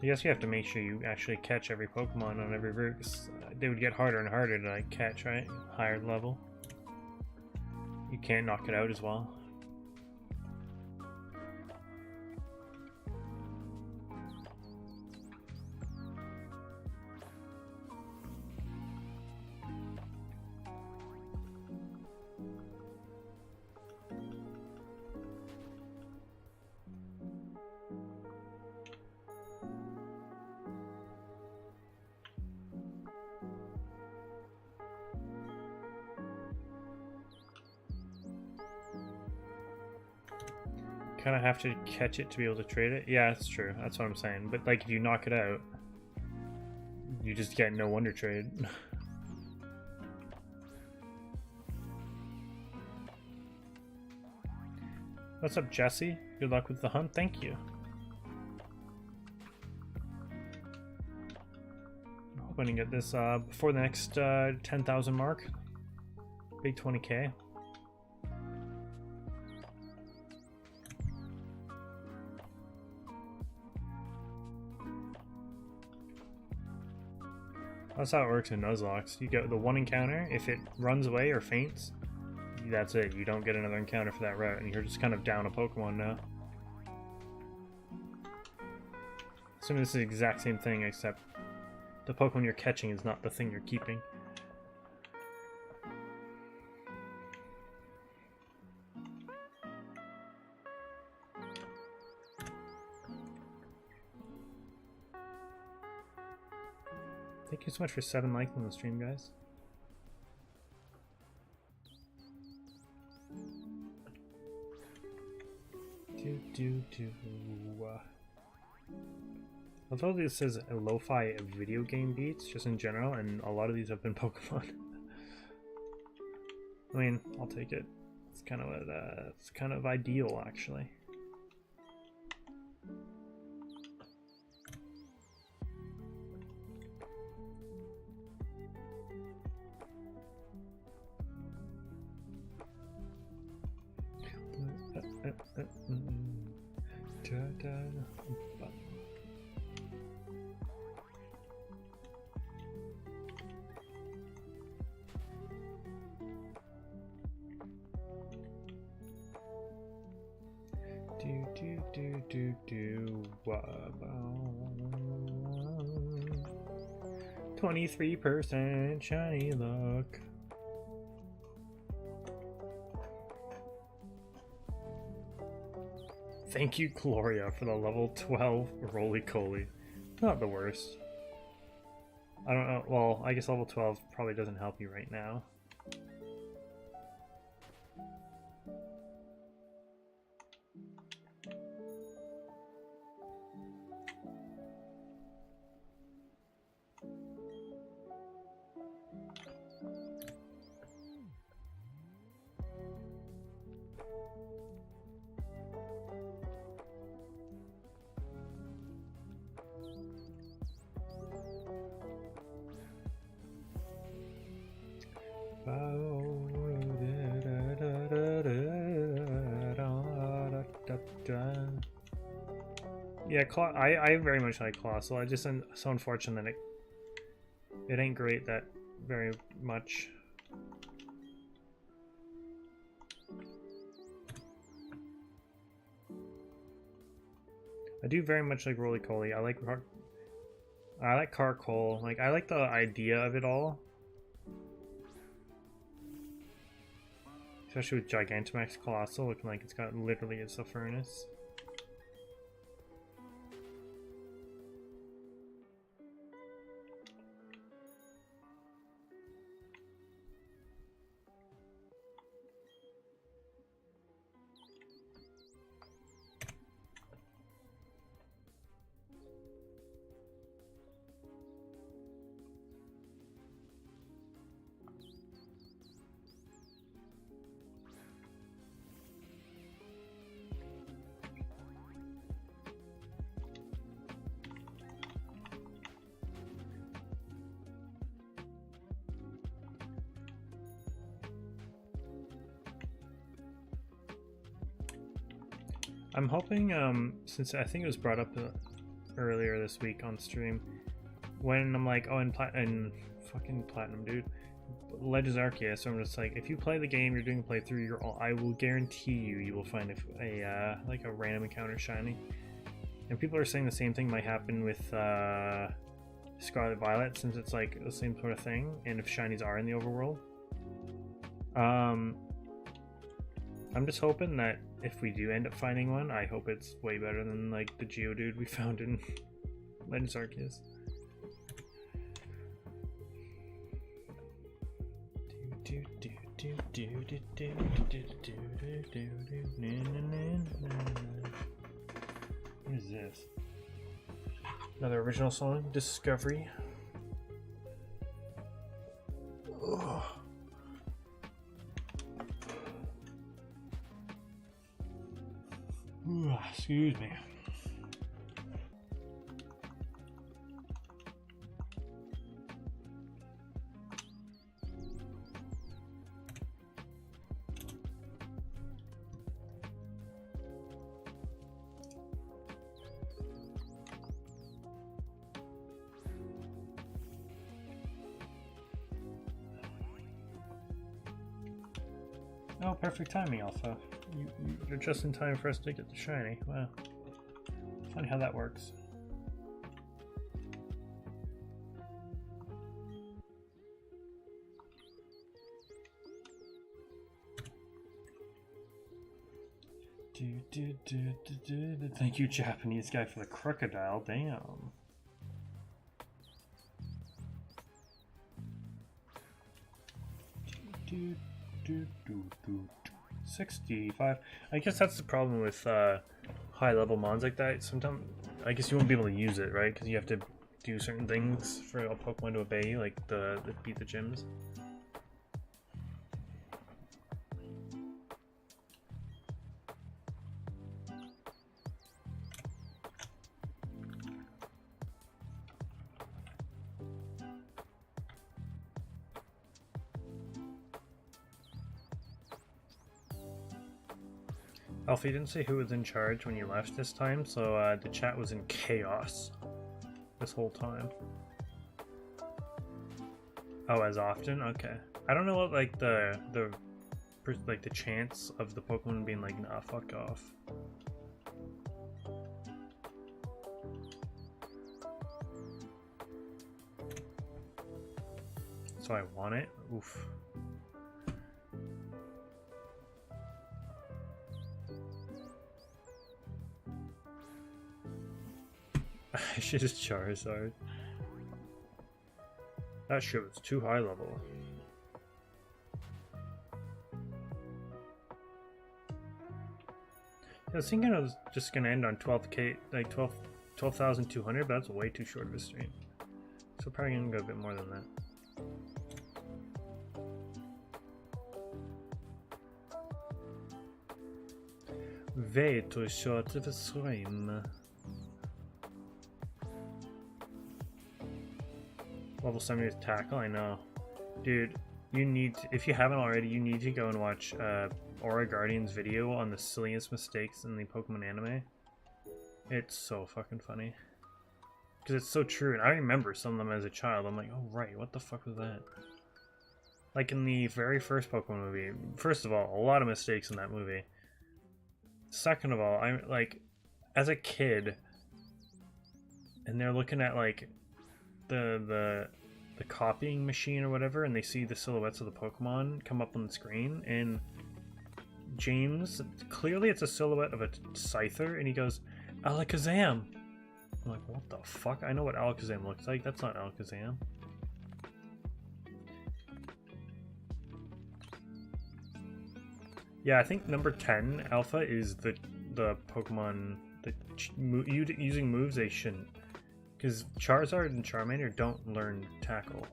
I guess you have to make sure you actually catch every Pokemon on every route, 'cause they would get harder and harder to like catch, right? Higher level. You can't knock it out as well. kind of have to catch it to be able to trade it. Yeah, that's true. That's what I'm saying. But like, if you knock it out, you just get no wonder trade. What's up, Jesse? Good luck with the hunt. Thank you. I'm hoping to get this before the next 10,000 mark. Big 20k. That's how it works in Nuzlocke. You get the one encounter. If it runs away or faints, that's it. You don't get another encounter for that route, and you're just kind of down a Pokemon now. Assuming this is the exact same thing, except the Pokemon you're catching is not the thing you're keeping. Thank you so much for 7 likes on the stream, guys. Although this is a lo-fi video game beats, just in general, and a lot of these have been Pokemon. I mean, I'll take it. It's kind of ideal, actually. Do 23% shiny luck. Thank you, Gloria, for the level 12 roly-coly. Not the worst. I don't know. Well, I guess level 12 probably doesn't help you right now. Yeah, I very much like Colossal. I just am so unfortunate that it ain't great that very much. I do very much like Roly-Coly. I like Carcole. Like, I like the idea of it all. Especially with Gigantamax Colossal looking like it's got literally a furnace. I'm hoping, since I think it was brought up earlier this week on stream, when I'm like, oh, and fucking Platinum, dude, Legends Arceus, so I'm just like, if you play the game, you're doing a playthrough, I will guarantee you will find like a random encounter shiny. And people are saying the same thing might happen with Scarlet Violet, since it's like the same sort of thing, and if shinies are in the overworld. I'm just hoping that if we do end up finding one, I hope it's way better than like the Geodude we found in Legends Arceus. Another original song, Discovery. Ugh. Ooh, excuse me. Oh, perfect timing, Alpha. You're just in time for us to get the shiny. Wow. Funny how that works. Thank you, Japanese guy, for the crocodile. Damn. Do, 65. I guess that's the problem with high level mons like that. Sometimes I guess you won't be able to use it, right? Because you have to do certain things for a Pokemon to obey you, like the beat the gyms. Alfie didn't say who was in charge when you left this time, so the chat was in chaos this whole time. Oh, as often? Okay. I don't know what like the chance of the Pokemon being like, nah, fuck off. So I want it? Oof. Shit is Charizard. That shit was too high level. I was thinking I was just gonna end on 12k, like 12,200, but that's way too short of a stream. So probably gonna go a bit more than that. Way too short of a stream. Level 70 with tackle, I know. Dude, you need to, if you haven't already, you need to go and watch Aura Guardian's video on the silliest mistakes in the Pokemon anime. It's so fucking funny. Because it's so true, and I remember some of them as a child. I'm like, oh right, what the fuck was that? Like in the very first Pokemon movie, first of all, a lot of mistakes in that movie. Second of all, I'm like, as a kid, and they're looking at like the copying machine or whatever, and they see the silhouettes of the Pokemon come up on the screen, and James, clearly it's a silhouette of a Scyther, and he goes, Alakazam! I'm like, what the fuck? I know what Alakazam looks like, that's not Alakazam. Yeah, I think number 10, Alpha, is the Pokemon that using moves they shouldn't. Because Charizard and Charmander don't learn tackle.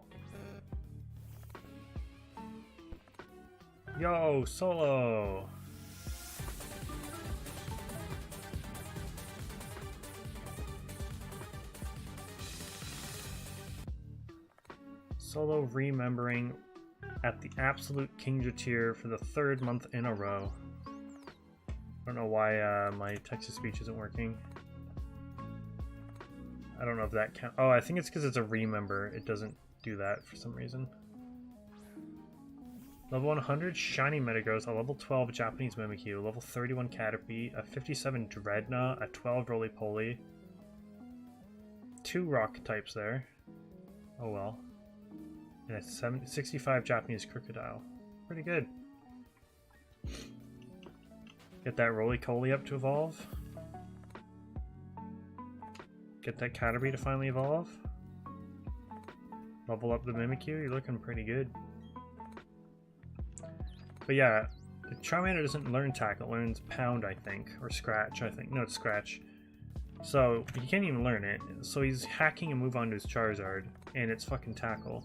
Yo, Solo! Solo remembering at the absolute Kingdra tier for the 3rd month in a row. I don't know why my text-to-speech isn't working. I don't know if that counts. Oh, I think it's because it's a remember. It doesn't do that for some reason. Level 100 Shiny Metagross, a level 12 Japanese Mimikyu, a level 31 Caterpie, a 57 Dreadnought, a 12 Roly-Poly. 2 rock types there. Oh well. And a 65 Japanese Crocodile. Pretty good. Get that Roly-Poly up to evolve. Get that Caterpie to finally evolve. Level up the Mimikyu, you're looking pretty good. But yeah, the Charmander doesn't learn tackle, it learns pound, I think. Or scratch, I think. No, it's scratch. So he can't even learn it. So he's hacking a move onto his Charizard, and it's fucking Tackle.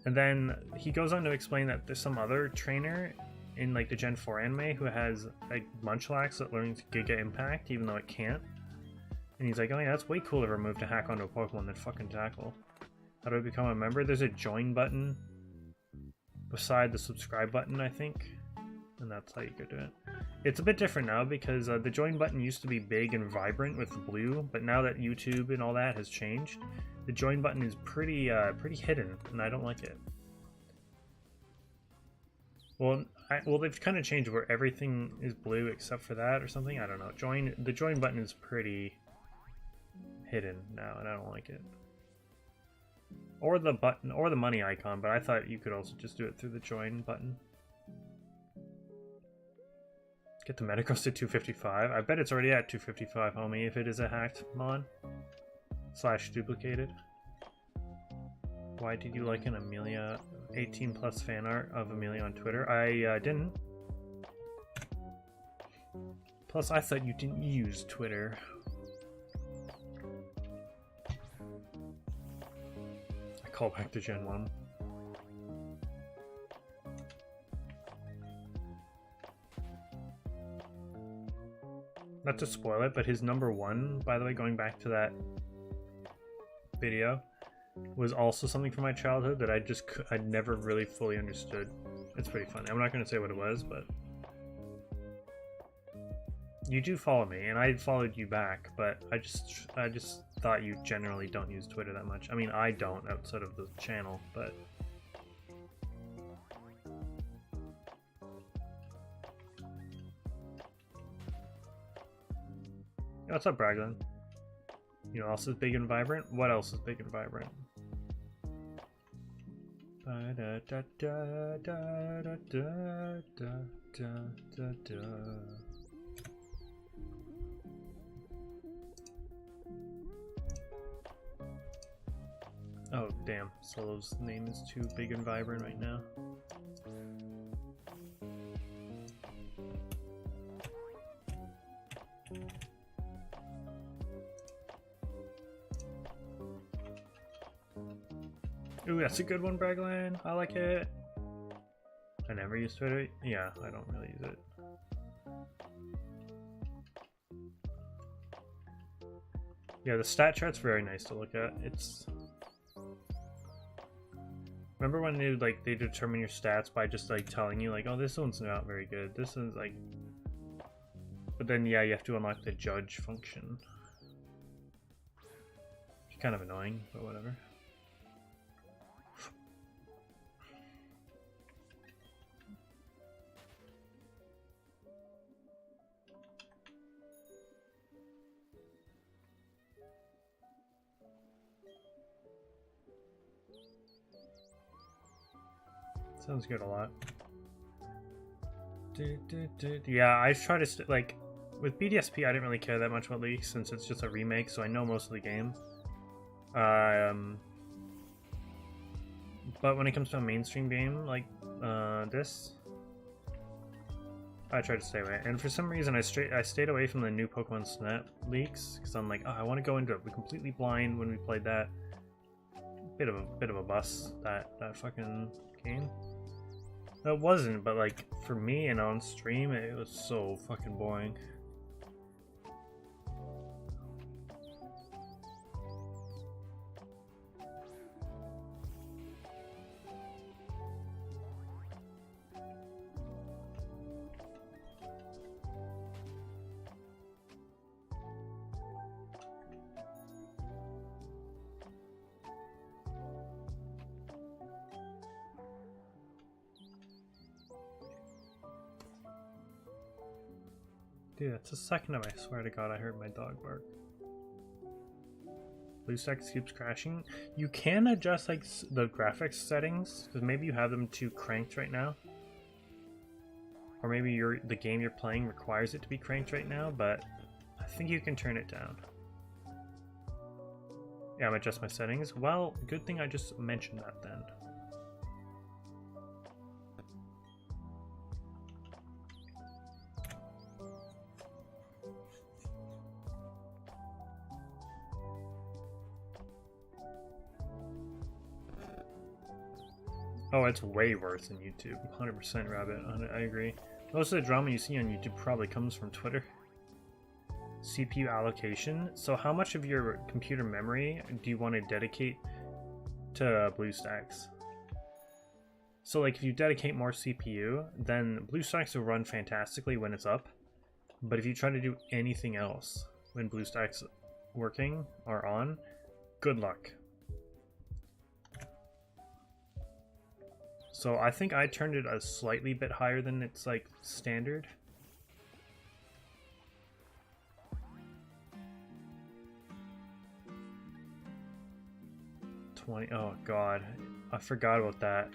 And then he goes on to explain that there's some other trainer in like the Gen 4 anime who has like Munchlax that learns Giga Impact even though it can't. And he's like, oh yeah, that's way cooler of a move to hack onto a Pokemon than fucking Tackle. How do I become a member? There's a join button beside the subscribe button, I think. And that's how you go do it. It's a bit different now because the join button used to be big and vibrant with blue, but now that YouTube and all that has changed, the join button is pretty hidden, and I don't like it. Well, they've kind of changed where everything is blue except for that or something. I don't know. The join button is pretty hidden now, and I don't like it. Or the button, or the money icon, but I thought you could also just do it through the join button. Get the Metagross to 255. I bet it's already at 255, homie, if it is a hacked mon. / duplicated. Why did you like an Amelia 18 plus fan art of Amelia on Twitter? I didn't. Plus, I thought you didn't use Twitter. I call back to Gen 1. Not to spoil it, but his number 1, by the way, going back to that video, was also something from my childhood that I never really fully understood. It's pretty funny. I'm not going to say what it was, but you do follow me, and I followed you back, but I just thought you generally don't use Twitter that much. I mean, I don't outside of the channel, but what's up, Braglin? You know what else is big and vibrant? What else is big and vibrant? Oh, damn. Solo's name is too big and vibrant right now. Ooh, that's a good one, Bragland. I like it. I never use Twitter. Yeah, I don't really use it. Yeah, the stat chart's very nice to look at. It's... Remember when they determine your stats by just like telling you like, oh, this one's not very good. This one's like... But then yeah, you have to unlock the judge function. It's kind of annoying, but whatever. Sounds good a lot. Yeah, I try to like with BDSP. I didn't really care that much about leaks since it's just a remake, so I know most of the game. But when it comes to a mainstream game like this, I try to stay away. And for some reason, I stayed away from the new Pokemon Snap leaks because I'm like, oh, I want to go into it. We're completely blind when we played that. Bit of a bust that fucking game. It wasn't, but like for me and on stream, it was so fucking boring. Dude, that's the second time I swear to God I heard my dog bark. BlueStacks keeps crashing. You can adjust like the graphics settings because maybe you have them too cranked right now, or maybe the game you're playing requires it to be cranked right now. But I think you can turn it down. Yeah, I'm adjust my settings. Well, good thing I just mentioned that then. Oh, it's way worse than YouTube. 100% Rabbit. I agree. Most of the drama you see on YouTube probably comes from Twitter. CPU allocation. So how much of your computer memory do you want to dedicate to BlueStacks? So like if you dedicate more CPU, then BlueStacks will run fantastically when it's up. But if you try to do anything else when BlueStacks working or on, good luck. So I think I turned it a slightly bit higher than its like standard. Oh god, I forgot about that.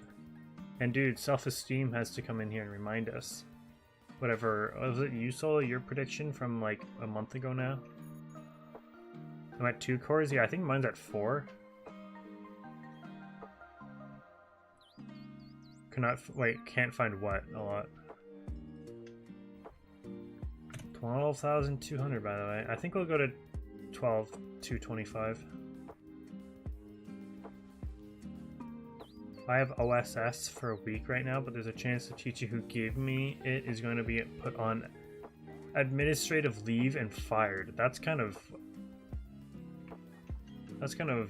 And dude, self-esteem has to come in here and remind us. Whatever, was it you, Solo, your prediction from like a month ago now? I'm at 2 cores? Yeah, I think mine's at 4. Can't find what? A lot. 12,200 by the way. I think we'll go to 12,225. I have OSS for a week right now, but there's a chance the teacher who gave me it is going to be put on administrative leave and fired. That's kind of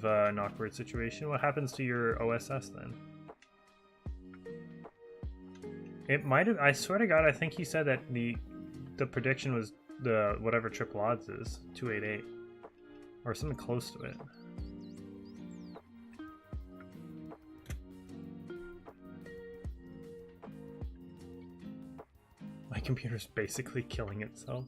an awkward situation. What happens to your OSS then? It might have. I swear to God, I think he said that the prediction was the whatever triple odds is 288 or something close to it. My computer's basically killing itself.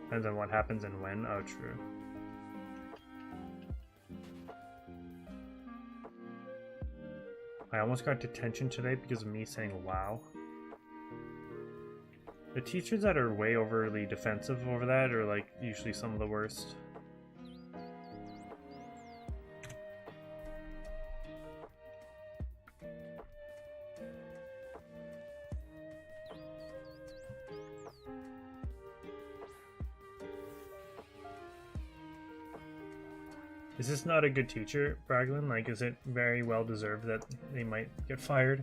Depends on what happens and when. Oh, true. I almost got detention today because of me saying wow. The teachers that are way overly defensive over that are like usually some of the worst. Is this not a good teacher, Braglin? Like, is it very well deserved that they might get fired?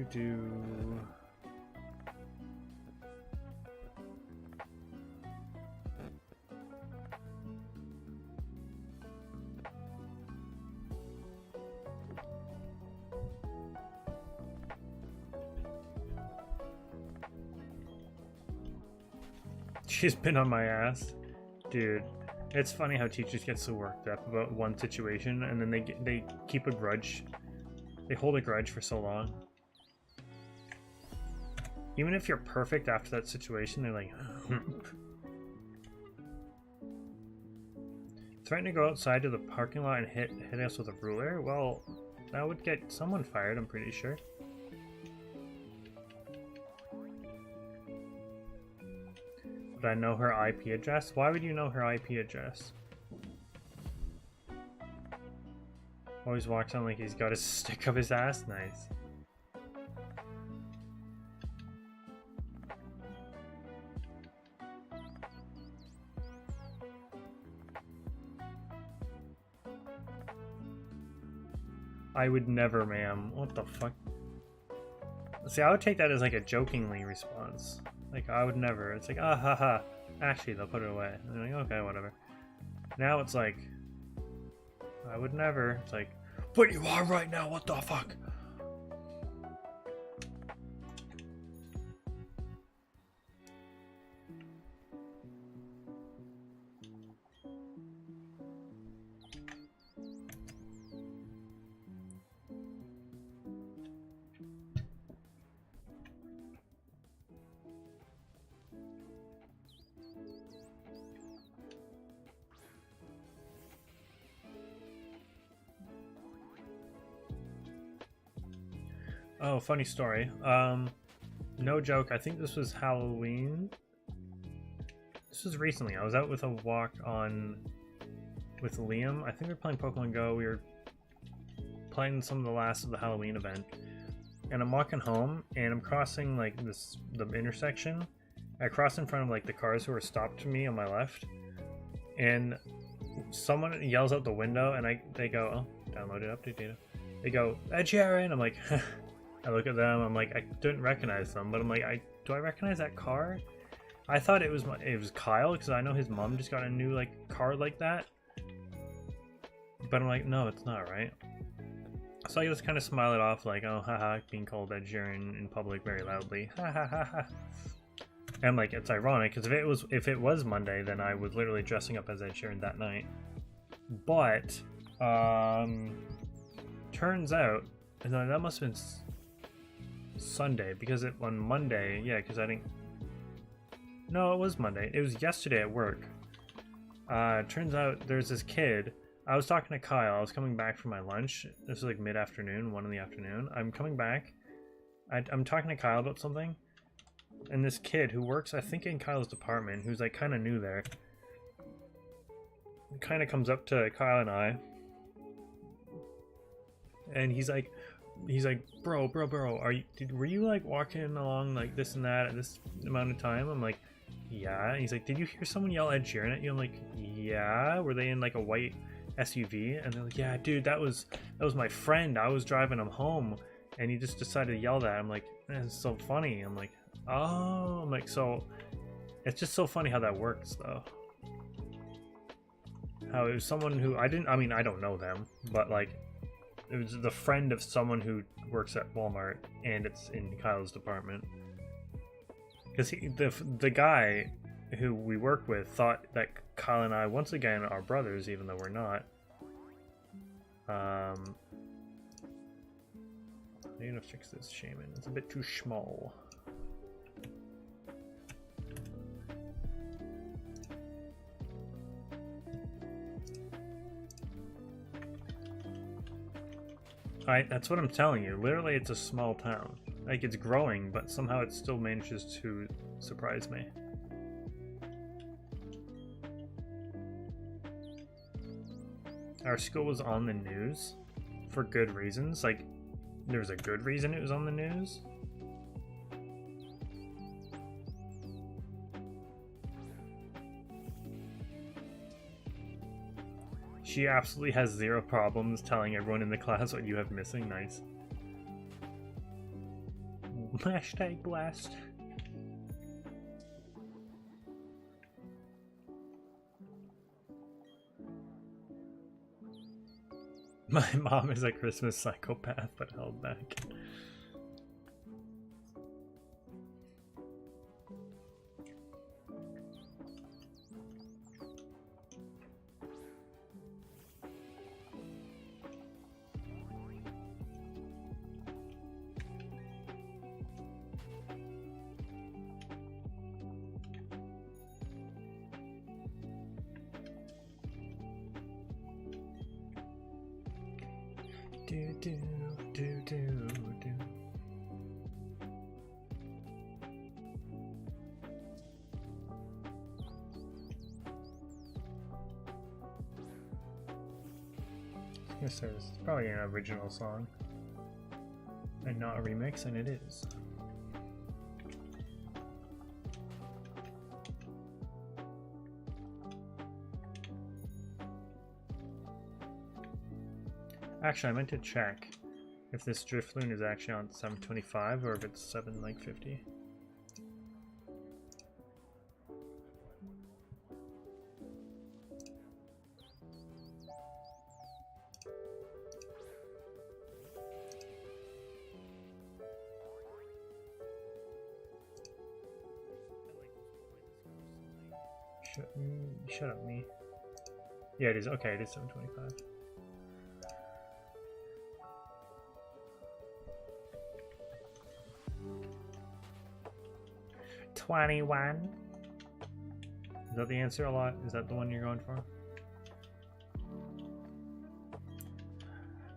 Do. She's been on my ass. Dude, it's funny how teachers get so worked up about one situation and then they keep a grudge. They hold a grudge for so long. Even if you're perfect after that situation, they're like, threatening to go outside to the parking lot and hit us with a ruler? Well, that would get someone fired, I'm pretty sure. Would I know her IP address? Why would you know her IP address? Always walks on like he's got a stick up his ass. Nice. I would never, ma'am. What the fuck? See, I would take that as like a jokingly response. Like, I would never. It's like, ah, ha, ha. Actually, they'll put it away. And they're like, okay, whatever. Now it's like, I would never. It's like, but you are right now, what the fuck? Oh, funny story. No joke. I think this was Halloween. This was recently. I was out with a walk with Liam. I think we were playing Pokemon Go. We were playing some of the last of the Halloween event. And I'm walking home and I'm crossing like the intersection. I cross in front of like the cars who are stopped to me on my left. And someone yells out the window and they go, oh, downloaded update data. They go, Ed Sheeran. I'm like, I look at them. I'm like, I didn't recognize them, but I'm like, do I recognize that car? I thought it was Kyle because I know his mom just got a new like car like that. But I'm like, no, it's not, right? So I just kind of smile it off, like, oh, haha, being called Ed Sheeran in public very loudly, ha ha ha ha. And like, it's ironic because if it was Monday, then I was literally dressing up as Ed Sheeran that night. But turns out, that must have been Sunday because on Monday, yeah, because I didn't. No, it was Monday. It was yesterday at work. Turns out there's this kid. I was talking to Kyle. I was coming back from my lunch. This was like mid-afternoon, 1 in the afternoon. I'm coming back. I'm talking to Kyle about something. And this kid who works, I think, in Kyle's department, who's like kind of new there, kind of comes up to Kyle and I. And he's like, bro, were you like walking along like this and that at this amount of time? I'm like, yeah. And he's like, did you hear someone yell Ed Sheeran at you? I'm like, yeah. Were they in like a white SUV? And they're like, yeah, dude, that was my friend. I was driving him home and he just decided to yell that. I'm like, that's so funny. I'm like, oh, I'm like, so it's just so funny how that works though. How it was someone who I don't know them, but like it was the friend of someone who works at Walmart and it's in Kyle's department. Because the guy who we work with thought that Kyle and I, once again, are brothers, even though we're not. I need to fix this Shaymin. It's a bit too small. That's what I'm telling you. Literally, it's a small town. Like, it's growing, but somehow it still manages to surprise me. Our school was on the news for good reasons. Like, there's a good reason it was on the news. She absolutely has zero problems telling everyone in the class what you have missing. Nice. Hashtag blast. My mom is a Christmas psychopath, but held back. Yes, it's probably an original song and not a remix, and it is. Actually, I meant to check if this Drifloon is actually on 725 or if it's 750. Shut up, me. Yeah, it is. Okay, it is 725. $21. Is that the answer a lot? Is that the one you're going for?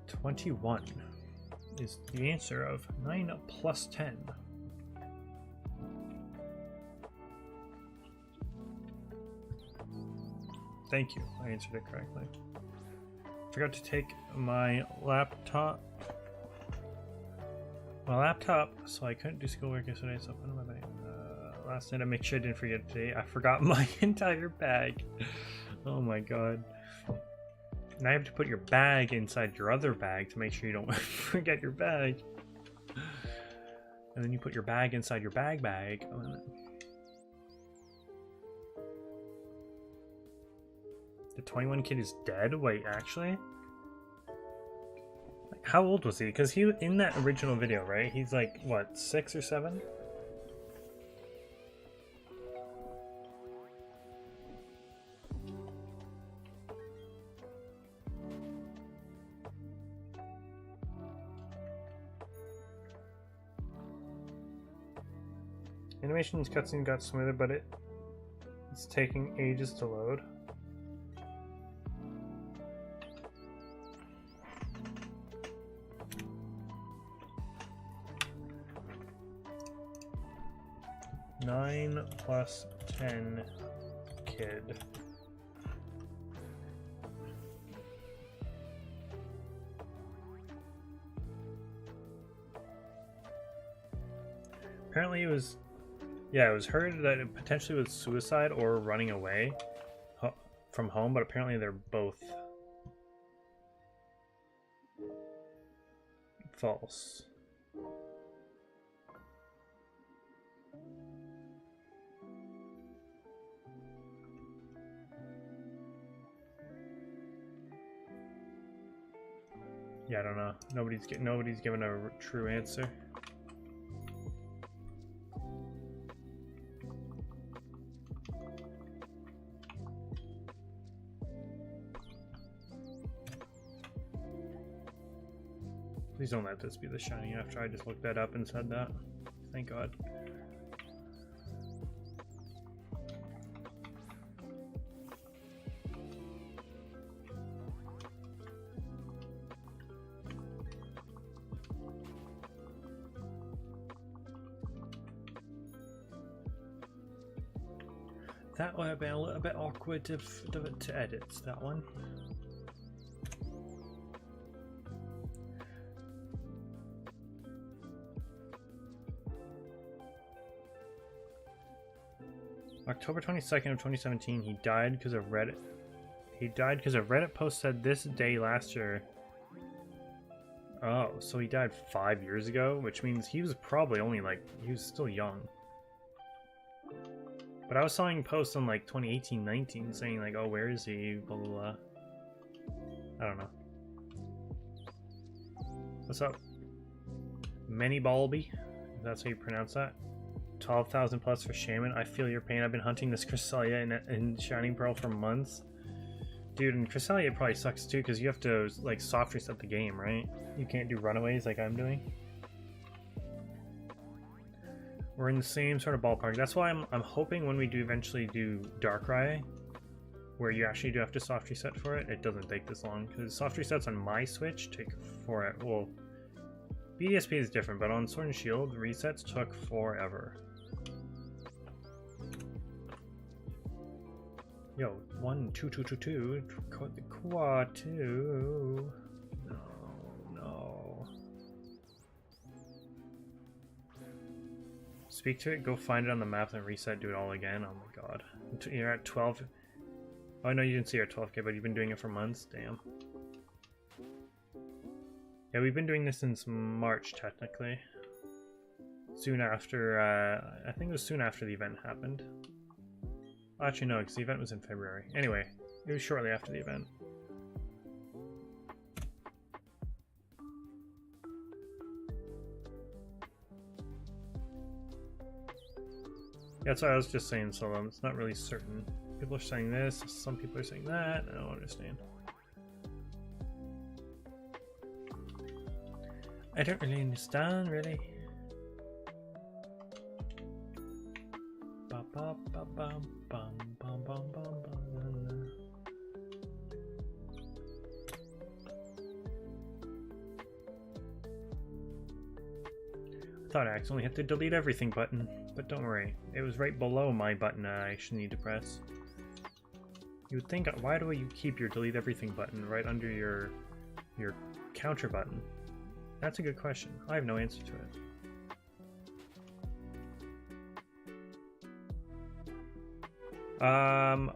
21. is the answer of 9 plus 10. Thank you, I answered it correctly. Forgot to take my laptop. So I couldn't do schoolwork yesterday, so I put it in my bag. Last night I make sure I didn't forget today. I forgot my entire bag. Oh my god. Now you have to put your bag inside your other bag to make sure you don't forget your bag. And then you put your bag inside your bag. The 21 kid is dead? Wait, actually? Like, how old was he? Because he, in that original video, right? He's like, what, 6 or 7? Animation's cutscene got smoother, but it's taking ages to load. Nine plus 10 kid. Apparently it was, yeah, it was heard that it potentially was suicide or running away from home, but apparently they're both false. Yeah, I don't know. Nobody's given a true answer. Please don't let this be the shiny after I just looked that up and said that. Thank God. That would have been a little bit awkward to edit, that one. October 22nd of 2017, he died because of Reddit. He died because a Reddit post said this day last year. Oh, so he died 5 years ago, which means he was probably only like, he was still young. But I was seeing posts on like 2018-19 saying like, oh, where is he? Blah, blah, blah. I don't know. What's up? Many Balby? If that's how you pronounce that. 12,000 plus for Shaymin. I feel your pain. I've been hunting this Cresselia in Shining Pearl for months. Dude, and Cresselia probably sucks too because you have to like soft reset the game, right? You can't do runaways like I'm doing. We're in the same sort of ballpark. That's why I'm hoping when we do eventually do Darkrai, where you actually do have to soft reset for it, it doesn't take this long. Because soft resets on my Switch take forever. Well, BDSP is different, but on Sword and Shield, resets took forever. Yo, 1 2 2 2 2 quad 2. No. Speak to it, go find it on the map and reset, do it all again. Oh my god. You're at 12. Oh, I know you didn't see your 12k, but you've been doing it for months. Damn. Yeah, we've been doing this since March, technically. Soon after, I think it was soon after the event happened. Actually, no, because the event was in February. Anyway, it was shortly after the event. Yeah, that's what I was just saying, so it's not really certain. People are saying this, some people are saying that. I don't understand. I don't really understand, really. Ba ba ba bum bum bum bum bum bum. thought I accidentally hit the delete everything button, but don't worry. It was right below my button I actually need to press. You would think, why do you keep your delete everything button right under your counter button? That's a good question. I have no answer to it.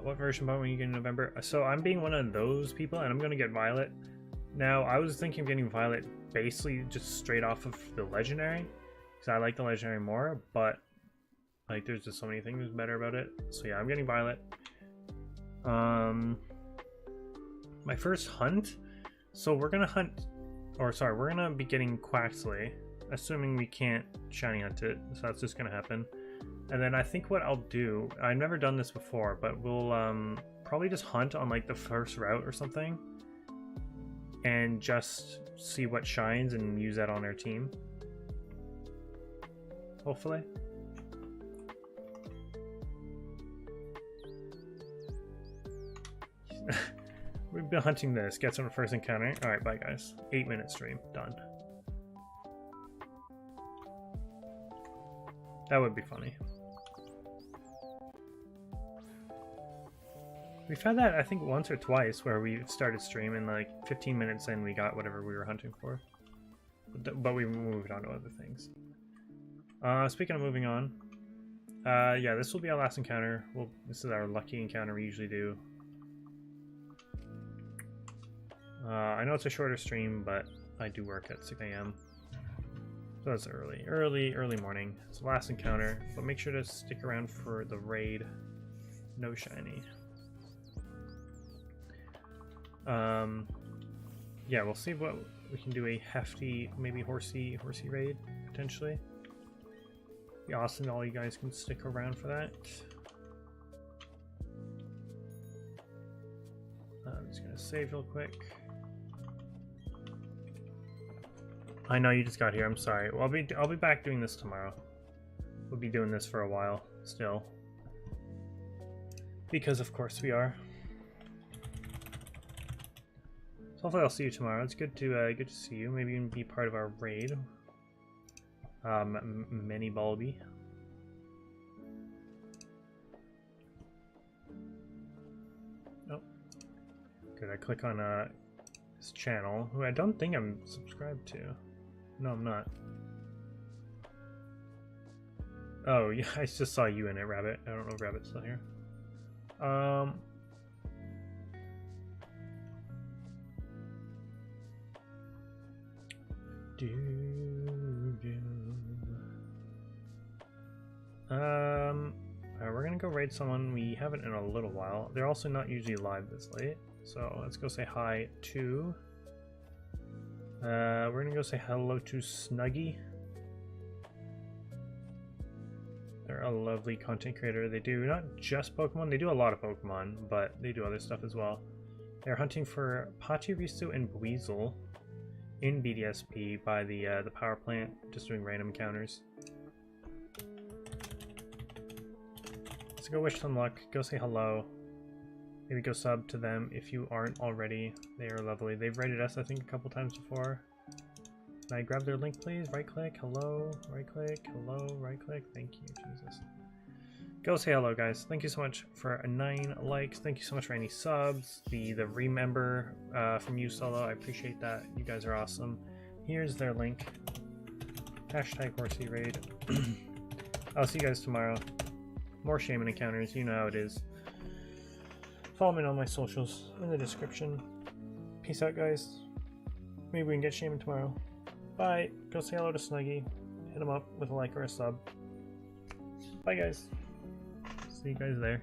What version Pokemon are you getting in November? So I'm being one of those people, and I'm going to get Violet. Now, I was thinking of getting Violet basically just straight off of the Legendary, because I like the Legendary more, but like there's just so many things better about it. So yeah, I'm getting Violet. My first hunt, so we're gonna hunt, or sorry, we're gonna be getting Quaxley, assuming we can't shiny hunt it, so that's just gonna happen. And then I think what I'll do, I've never done this before, but we'll probably just hunt on like the first route or something, and just see what shines and use that on our team. Hopefully. We've been hunting this. Get some first encounter. Alright, bye guys. 8-minute stream. Done. That would be funny. We've had that, I think, once or twice where we started stream and like 15 minutes in we got whatever we were hunting for. But we moved on to other things. Speaking of moving on, yeah, this will be our last encounter. This is our lucky encounter we usually do. I know it's a shorter stream, but I do work at 6 AM. So that's early morning. It's the last encounter, but make sure to stick around for the raid. No shiny. Yeah, we'll see what we can do. A hefty, maybe horsey raid potentially. Be awesome. All you guys can stick around for that. I'm just gonna save real quick. I know you just got here. I'm sorry. Well, I'll be back doing this tomorrow. We'll be doing this for a while still, because of course we are. So hopefully I'll see you tomorrow. It's good to see you. Maybe even be part of our raid. Many Bulby. Oh, good. I click on his channel, who I don't think I'm subscribed to. No, I'm not. Oh yeah, I just saw you in it, Rabbit. I don't know if Rabbit's still here. Alright, we're gonna go raid someone we haven't in a little while. They're also not usually live this late, so let's go say hi to. We're gonna go say hello to Snuggy. They're a lovely content creator. They do not just Pokemon, they do a lot of Pokemon, but they do other stuff as well. They're hunting for Pachirisu and Buizel in BDSP by the power plant, just doing random encounters. So go wish them luck, go say hello, maybe go sub to them if you aren't already. They are lovely. They've rated us I think a couple times before. Can I grab their link please? Right click, hello, right click, hello, right click. Thank you, Jesus. Go say hello guys. Thank you so much for 9 likes. Thank you so much for any subs. The remember from you Solo, I appreciate that. You guys are awesome. Here's their link. Hashtag horsey raid. I'll see you guys tomorrow. More Shaymin encounters, you know how it is. Follow me on all my socials in the description. Peace out guys. Maybe we can get Shaymin tomorrow. Bye. Go say hello to Snuggy. Hit him up with a like or a sub. Bye guys. See you guys there.